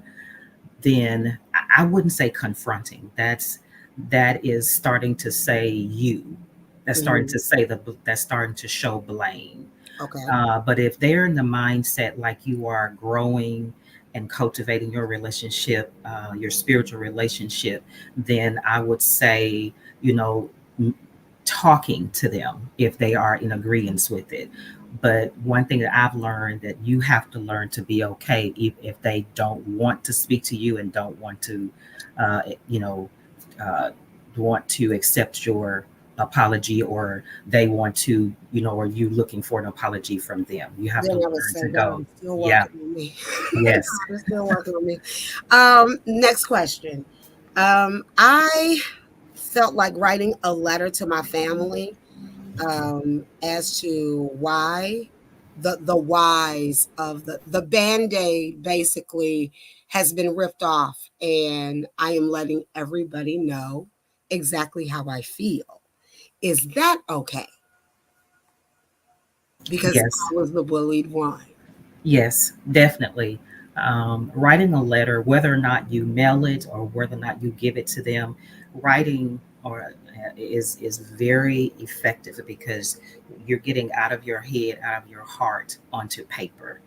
then I wouldn't say confronting. That is starting to say you. That's starting Mhm. to say that's starting to show blame. Okay. But if they're in the mindset like you are growing and cultivating your relationship, your spiritual relationship, then I would say, you know, talking to them if they are in agreement with it. But one thing that I've learned that you have to learn to be okay if they don't want to speak to you and don't want to, uh, you know, uh, want to accept your apology, or they want to, or you looking for an apology from them. You have They to never learn to say go. God is still Yeah. working on me. Yes. God is still working on me. Next question. I felt like writing a letter to my family as to why. the whys of the band-aid basically has been ripped off, and I am letting everybody know exactly how I feel. Is that okay? Because Yes. I was the bullied one. Yes, definitely. Writing a letter, whether or not you mail it or whether or not you give it to them, writing or is very effective because you're getting out of your head, out of your heart onto paper,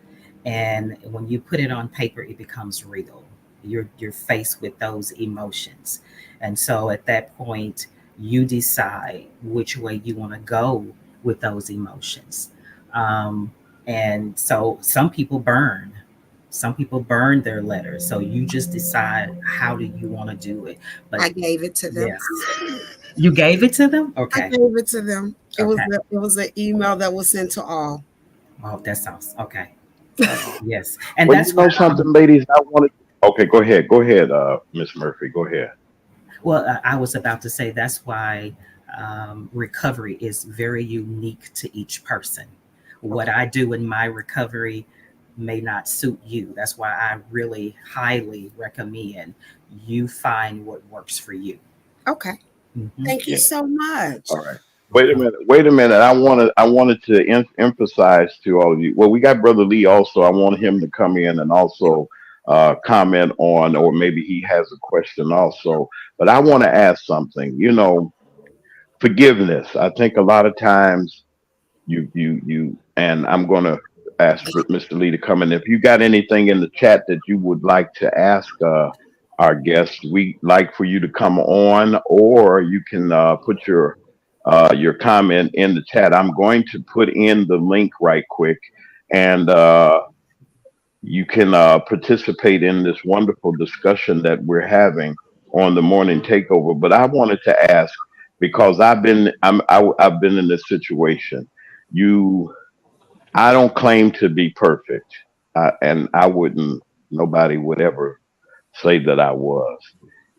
and when you put it on paper, it becomes real. You're faced with those emotions, and so at that point, you decide which way you want to go with those emotions. Um, and so some people burn their letters, so you just decide how do you want to do it. But I gave it to them. yes, you gave it to them. I Okay. gave it to them. Okay. It was an email that was sent to all. Oh, that sounds okay. Wow. Yes, and Well, you that's why know something, ladies. I wanted. Okay, go ahead. Go ahead, Miss Murphy. Go ahead. well, I was about to say that's why recovery is very unique to each person. What Okay. I do in my recovery may not suit you. That's why I really highly recommend you find what works for you. Okay. Hmm. Thank you Yeah. so much. All right. Wait a minute. Wait a minute. I wanted to emphasize to all of you. Well, we got Brother Lee also. I want him to come in and also comment on, or maybe he has a question also. But I want to ask something. Forgiveness. I think a lot of times and I'm going to ask Mr. Lee to come in. If you got anything in the chat that you would like to ask our guests, we like for you to come on, or you can put your comment in the chat. I'm going to put in the link right quick, and you can participate in this wonderful discussion that we're having on the morning takeover. But I wanted to ask because I've been in this situation. You I don't claim to be perfect, and I wouldn't. Nobody would ever say that I was.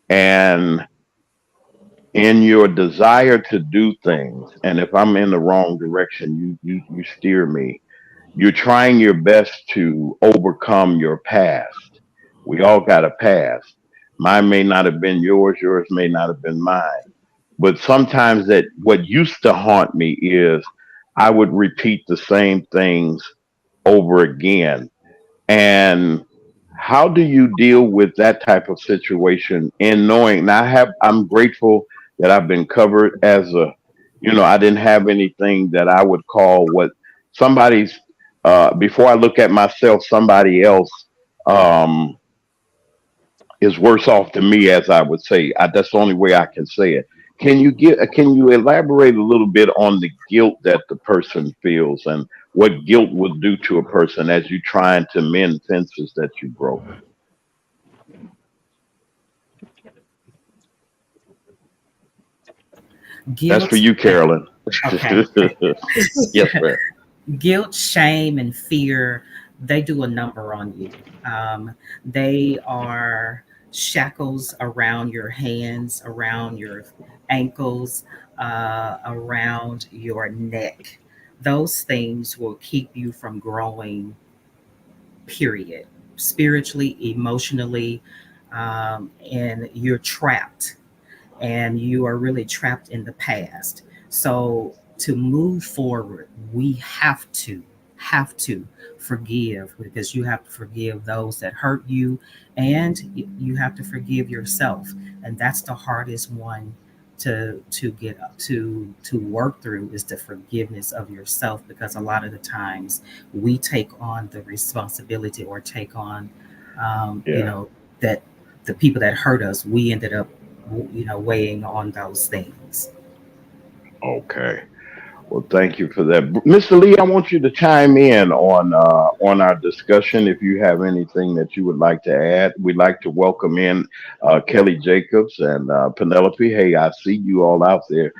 And in your desire to do things, and if I'm in the wrong direction, you steer me. You're trying your best to overcome your past. We all got a past. Mine may not have been yours. Yours may not have been mine. But sometimes that what used to haunt me is I would repeat the same things over again. And how do you deal with that type of situation in knowing now I'm grateful that I've been covered I didn't have anything that I would call what somebody's before I look at myself, somebody else um is worse off than me, as I would say. That's the only way I can say it. Can you elaborate a little bit on the guilt that the person feels and what guilt would do to a person as you trying to mend fences that you broke? That's for Guilt. you, Carolyn. Okay. Yes, ma'am. Guilt, shame, and fear, they do a number on you. They are shackles around your hands, around your ankles, around your neck. Those things will keep you from growing, period. Spiritually, emotionally, and you're trapped, and you are really trapped in the past. So to move forward, we have to forgive, because you have to forgive those that hurt you, and you have to forgive yourself. And that's the hardest one to get to work through, is the forgiveness of yourself, because a lot of the times we take on the responsibility, or take on Yeah. that the people that hurt us, we ended up weighing on those things. Okay. Well, thank you for that, Mr. Lee. I want you to chime in on our discussion. If you have anything that you would like to add, we'd like to welcome in Kelly Jacobs and Penelope. Hey, I see you all out there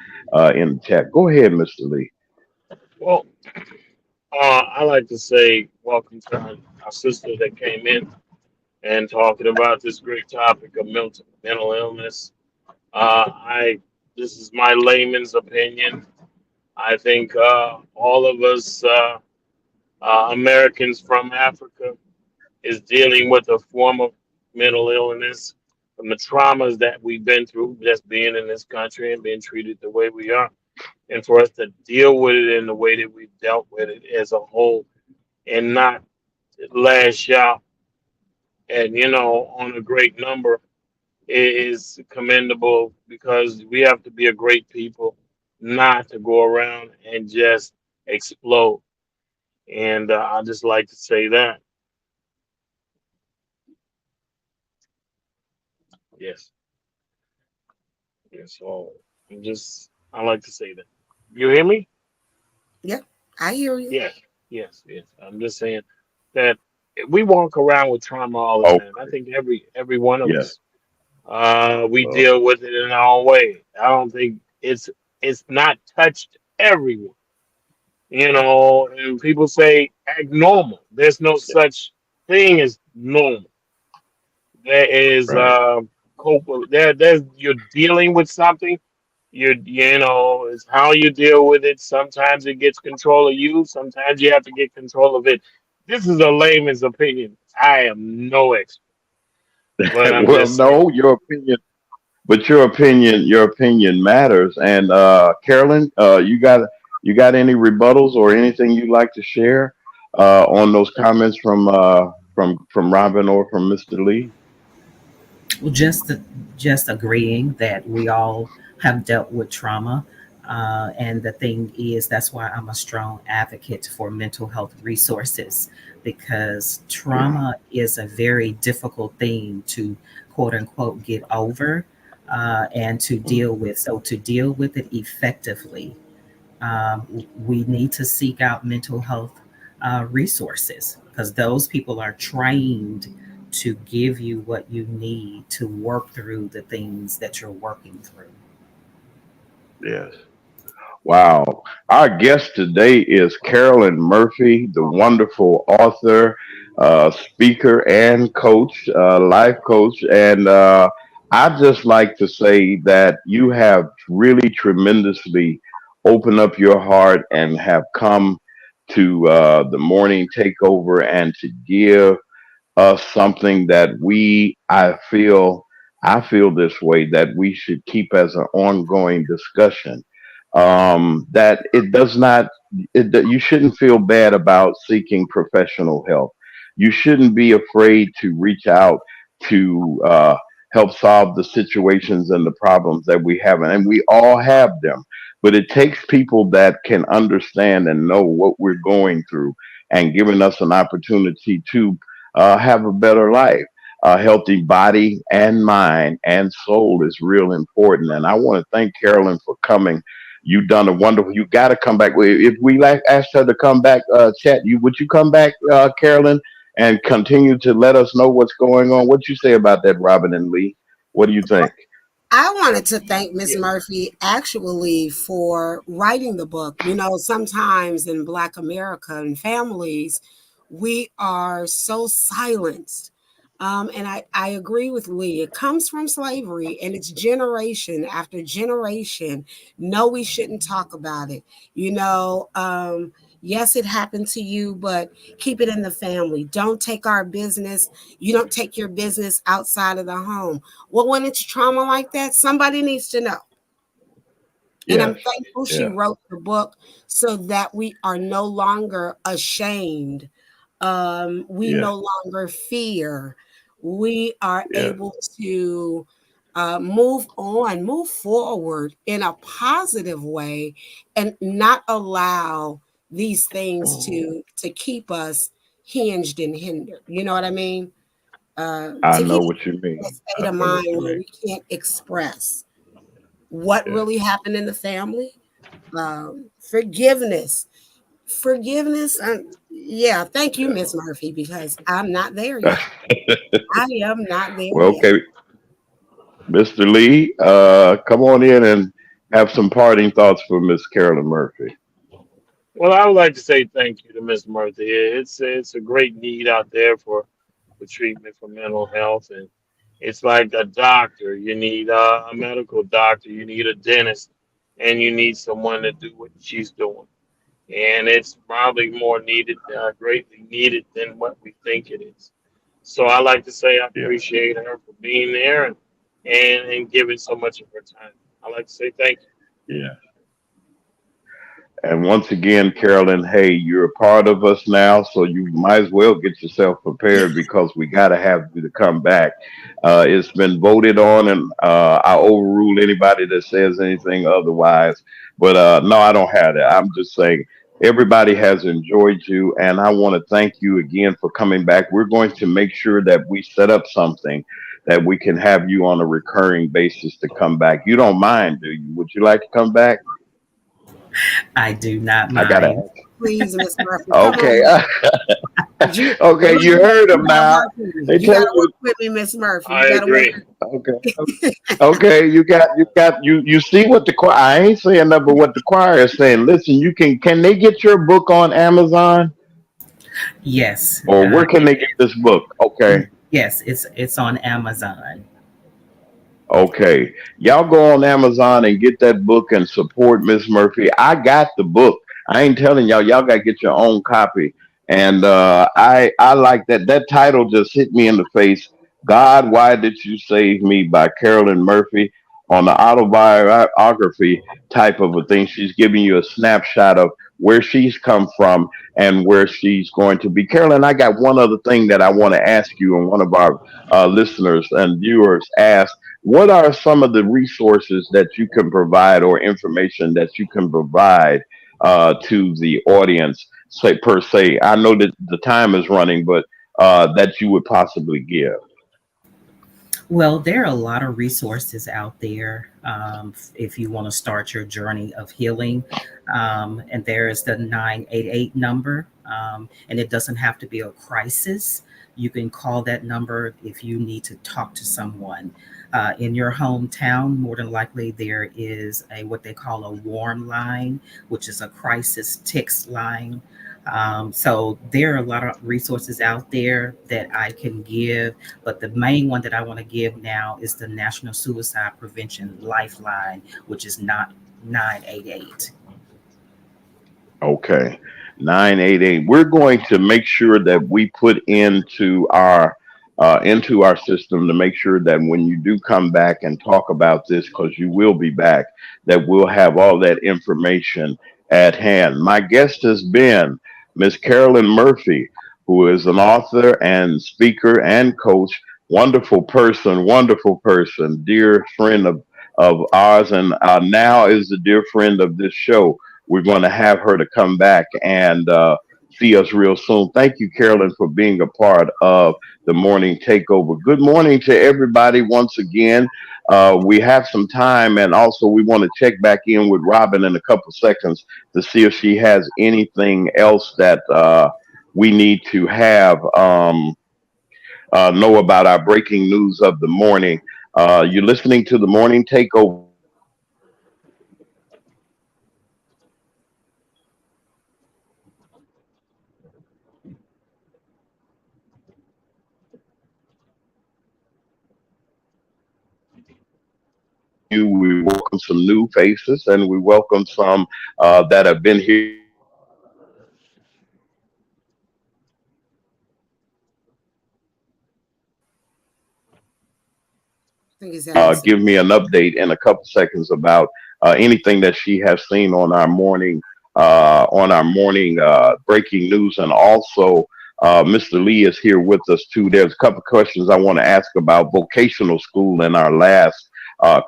in the chat. Go ahead, Mr. Lee. Well, I like to say welcome to our sister that came in and talking about this great topic of mental illness. I This is my layman's opinion. I think all of us Americans from Africa is dealing with a form of mental illness from the traumas that we've been through just being in this country and being treated the way we are. And for us to deal with it in the way that we've dealt with it as a whole and not lash out and, on a great number is commendable because we have to be a great people not to go around and just explode. And I just like to say that. Yes. Yes. So I like to say that. You hear me? Yeah, I hear you. Yes. Yes. Yes. I'm just saying that we walk around with trauma all the Oh, time. I think every one of yes. us, we Well, deal with it in our own way. I don't think it's not touched everyone. And people say act normal. There's no such thing as normal. There is right. cope. There's you're dealing with something. It's how you deal with it. Sometimes it gets control of you. Sometimes you have to get control of it. This is a layman's opinion. I am no expert, but I'm Well, just saying. no, your opinion, but your opinion matters. And Carolyn, you got any rebuttals or anything you'd like to share on those comments from Robin or from Mr. Lee? Well, just agreeing that we all have dealt with trauma. And the thing is, that's why I'm a strong advocate for mental health resources because Yeah. trauma is a very difficult thing to quote unquote get over and to deal with. So, to deal with it effectively, we need to seek out mental health resources because those people are trained to give you what you need to work through the things that you're working through. Yes. Wow. Our guest today is Carolyn Murphy, the wonderful author, speaker, and coach, life coach. And I just like to say that you have really tremendously opened up your heart and have come to the morning takeover and to give us something that I feel this way that we should keep as an ongoing discussion. That it does not, that you shouldn't feel bad about seeking professional help. You shouldn't be afraid to reach out to help solve the situations and the problems that we have, and we all have them. But it takes people that can understand and know what we're going through and giving us an opportunity to have a better life. A healthy body and mind and soul is real important. And I want to thank Carolyn for coming. You've done a wonderful. You got to come back. If we asked her to come back, chat, you would you come back, Carolyn, and continue to let us know what's going on? What you say about that, Robin and Lee? What do you think? I wanted to thank Miss Yeah. Murphy actually for writing the book. Sometimes in Black America and families, we are so silenced. And I agree with Lee. It comes from slavery and it's generation after generation. No, we shouldn't talk about it. Yes, it happened to you, but keep it in the family. Don't take our business. You don't take your business outside of the home. Well, when it's trauma like that, somebody needs to know. And I'm Yes. thankful she Yeah. wrote the book so that we are no longer ashamed. We Yeah. no longer fear. We are Yeah. able to move on, move forward in a positive way, and not allow these things to keep us hinged and hindered. You know what I mean? I To know keep what you in a mean. state I of know what mind you where mean. we can't express what Yeah. really happened in the family. Forgiveness, forgiveness. Yeah, thank you, Yeah. Miss Murphy, because I'm not there yet. I am not there Well, yet. okay, Mr. Lee, come on in and have some parting thoughts for Miss Carolyn Murphy. Well, I would like to say thank you to Miss Martha. It's a great need out there for treatment for mental health, and it's like a doctor. You need a medical doctor. You need a dentist, and you need someone to do what she's doing. and it's probably more needed, greatly needed than what we think it is. So I like to say I Yeah, appreciate her for being there and giving so much of her time. I like to say thank you. yeah. And once again, Carolyn, hey, you're a part of us now, so you might as well get yourself prepared because we got to have you to come back. It's been voted on, and I overrule anybody that says anything otherwise. But no, I don't have that. I'm just saying everybody has enjoyed you, and I want to thank you again for coming back. We're going to make sure that we set up something that we can have you on a recurring basis to come back. You don't mind, do you? Would you like to come back? I do not I gotta. mind. Please, Miss Murphy, come Okay. on. You, Okay, you heard you them gotta now. work with me. They You tell gotta you. work with me, Miss Murphy. I You gotta work agree. Okay. Okay, you see what the choir. I ain't saying nothing but what the choir is saying. Listen, you can they get your book on Amazon Yes, or where can they get this book? Okay. yes, it's on Amazon. Okay. Y'all go on Amazon and get that book and support Miss Murphy. I got the book. I ain't telling y'all, y'all gotta get your own copy. And I like that. That title just hit me in the face. God, why did you save me by Carolyn Murphy on the autobiography type of a thing. She's giving you a snapshot of where she's come from and where she's going to be. Carolyn, I got one other thing that I want to ask you, and one of our listeners and viewers asked what are some of the resources that you can provide or information that you can provide to the audience, say per se? I know that the time is running, but that you would possibly give. Well, there are a lot of resources out there if you want to start your journey of healing. And there is the 988 number, and it doesn't have to be a crisis. You can call that number if you need to talk to someone. In your hometown, more than likely, there is a what they call a warm line, which is a crisis text line. So there are a lot of resources out there that I can give, but the main one that I want to give now is the National Suicide Prevention Lifeline, which is not 988. Okay. 988. We're going to make sure that we put into our system to make sure that when you do come back and talk about this, because you will be back, that we'll have all that information at hand. My guest has been Miss Carolyn Murphy, who is an author and speaker and coach. Wonderful person, dear friend of ours, and now is a dear friend of this show. We're going to have her to come back and see us real soon. Thank you, Carolyn, for being a part of the morning takeover. Good morning to everybody once again. We have some time, and also we want to check back in with Robin in a couple seconds to see if she has anything else that we need to have know about our breaking news of the morning. You're listening to the morning takeover. We welcome some new faces and we welcome some that have been here I think he's having some. give me an update in a couple seconds about anything that she has seen on our morning breaking news, and also Mr. Lee is here with us too. There's a couple questions I want to ask about vocational school in our last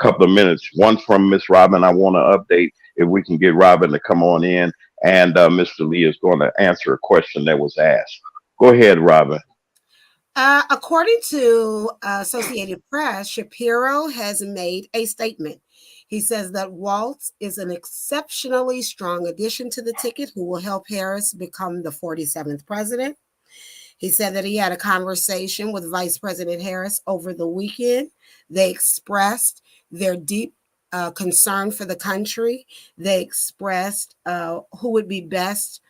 couple of minutes. One from Miss Robin. I want to update if we can get Robin to come on in, and Mr. Lee is going to answer a question that was asked. Go ahead, Robin. According to Associated Press, Shapiro has made a statement. He says that Waltz is an exceptionally strong addition to the ticket who will help Harris become the 47th president. He said that he had a conversation with Vice President Harris over the weekend. They expressed their deep concern for the country. They expressed who would be best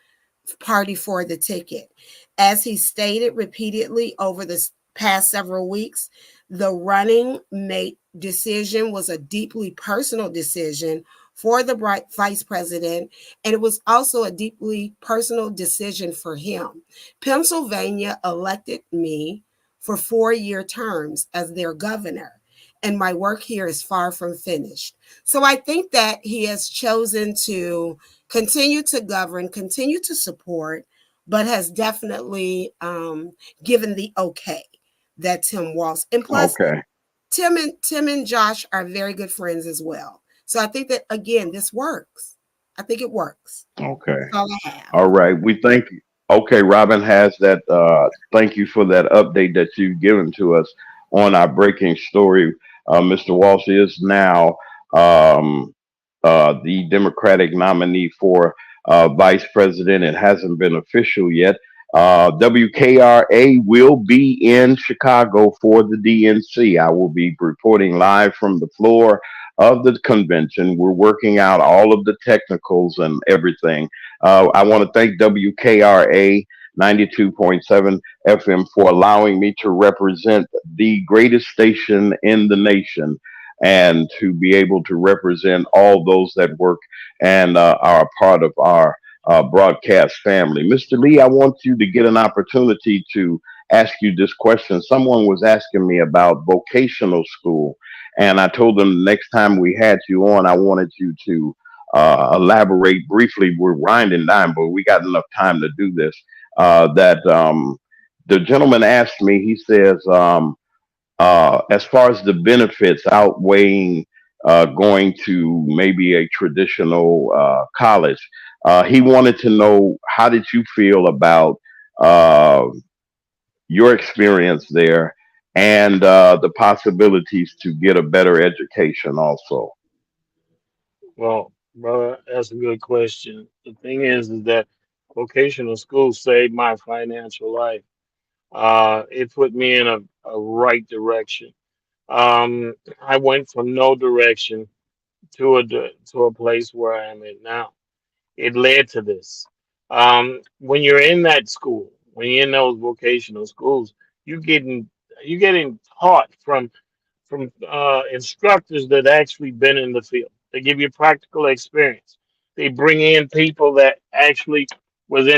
party for the ticket. As he stated repeatedly over the past several weeks, the running mate decision was a deeply personal decision for the vice president, and it was also a deeply personal decision for him. Pennsylvania elected me for 4-year terms as their governor, and my work here is far from finished. So I think that he has chosen to continue to govern, continue to support, but has definitely given the okay that Tim Walz. And plus, Okay. Tim and Josh are very good friends as well. So I think that again, this works. I think it works. Okay. That's all I have. All right. We thank you. Okay, Robin has that. Thank you for that update that you've given to us on our breaking story. Mr. Walsh is now um, the Democratic nominee for vice president. It hasn't been official yet. WKRA will be in Chicago for the DNC. I will be reporting live from the floor of the convention. We're working out all of the technicals and everything. I want to thank WKRA 92.7 FM for allowing me to represent the greatest station in the nation and to be able to represent all those that work and are a part of our broadcast family. Mr. Lee, I want you to get an opportunity to ask you this question. Someone was asking me about vocational school, and I told them the next time we had you on, I wanted you to elaborate briefly. We're winding down, but we got enough time to do this. That The gentleman asked me, he says, as far as the benefits outweighing going to maybe a traditional college, he wanted to know how did you feel about uh, your experience there and the possibilities to get a better education also. Well, brother, that's a good question. The thing is that vocational school saved my financial life. It put me in a right direction. I went from no direction to a place where I am at now. It led to this. When you're in that school, when you're in those vocational schools, you getting you getting taught from instructors that actually been in the field. They give you practical experience. They bring in people that actually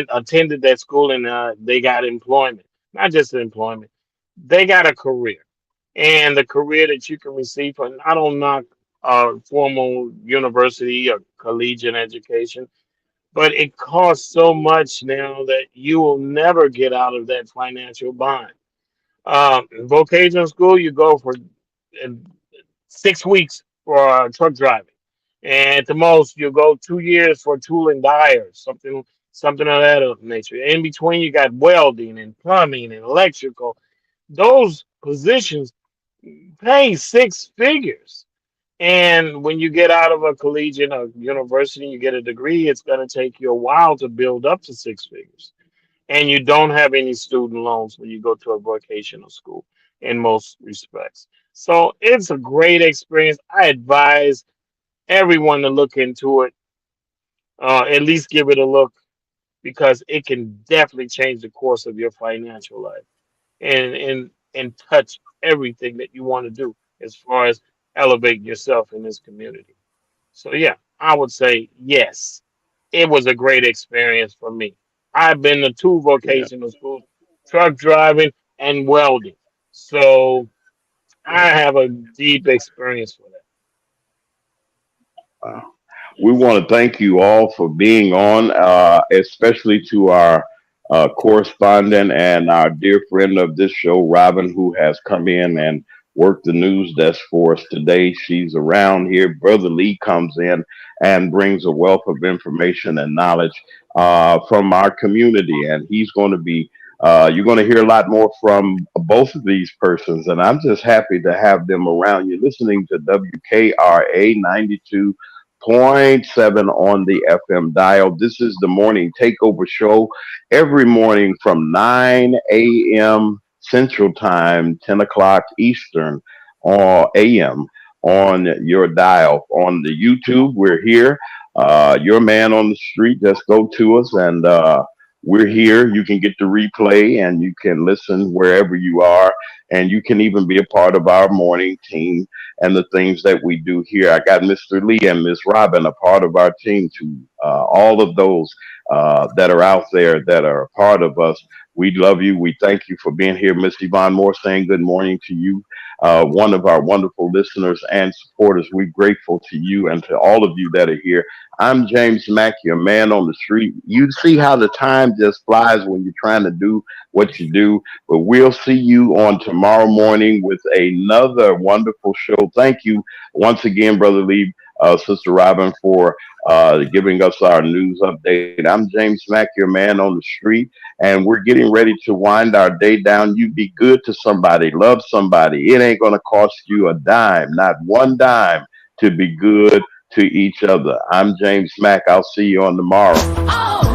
attended that school and they got employment, not just employment. They got a career, and the career that you can receive from I don't knock formal university or collegiate education, but it costs so much now that you will never get out of that financial bind. Vocational school, you go for uh, 6 weeks for truck driving, and at the most you go 2 years for tool and die or something of that nature. In between, you got welding and plumbing and electrical. Those positions pay 6 figures. And when you get out of a collegiate or university, you get a degree, it's going to take you a while to build up to 6 figures, and you don't have any student loans when you go to a vocational school in most respects. So it's a great experience. I advise everyone to look into it, at least give it a look, because it can definitely change the course of your financial life and touch everything that you want to do as far as elevating yourself in this community. So yeah, I would say yes. It was a great experience for me. I've been to two Yeah, vocational schools, truck driving and welding. So yeah. I have a deep experience for that. Wow. We want to thank you all for being on, especially to our correspondent and our dear friend of this show, Robin, who has come in and worked the news desk for us today. She's around here. Brother Lee comes in and brings a wealth of information and knowledge from our community, and he's going to be. You're going to hear a lot more from both of these persons, and I'm just happy to have them around. You're listening to WKRA 92.7 on the FM dial. This is the morning takeover show every morning from 9 a.m. Central Time, 10 o'clock Eastern or AM on your dial. On the YouTube, we're here. Your man on the street, just go to us and we're here. You can get the replay and you can listen wherever you are. And you can even be a part of our morning team and the things that we do here. I got Mr. Lee and Miss Robin, a part of our team, to all of those that are out there that are a part of us. We love you. We thank you for being here. Miss Yvonne Moore saying good morning to you, one of our wonderful listeners and supporters. We're grateful to you and to all of you that are here. I'm James Mack, your man on the street. You see how the time just flies when you're trying to do what you do. But we'll see you on tomorrow morning with another wonderful show. Thank you once again, Brother Lee, Sister Robin, for giving us our news update. I'm James Mack, your man on the street, and we're getting ready to wind our day down. You be good to somebody, love somebody. It ain't going to cost you a dime, not one dime, to be good to each other. I'm James Mack. I'll see you on tomorrow. Oh,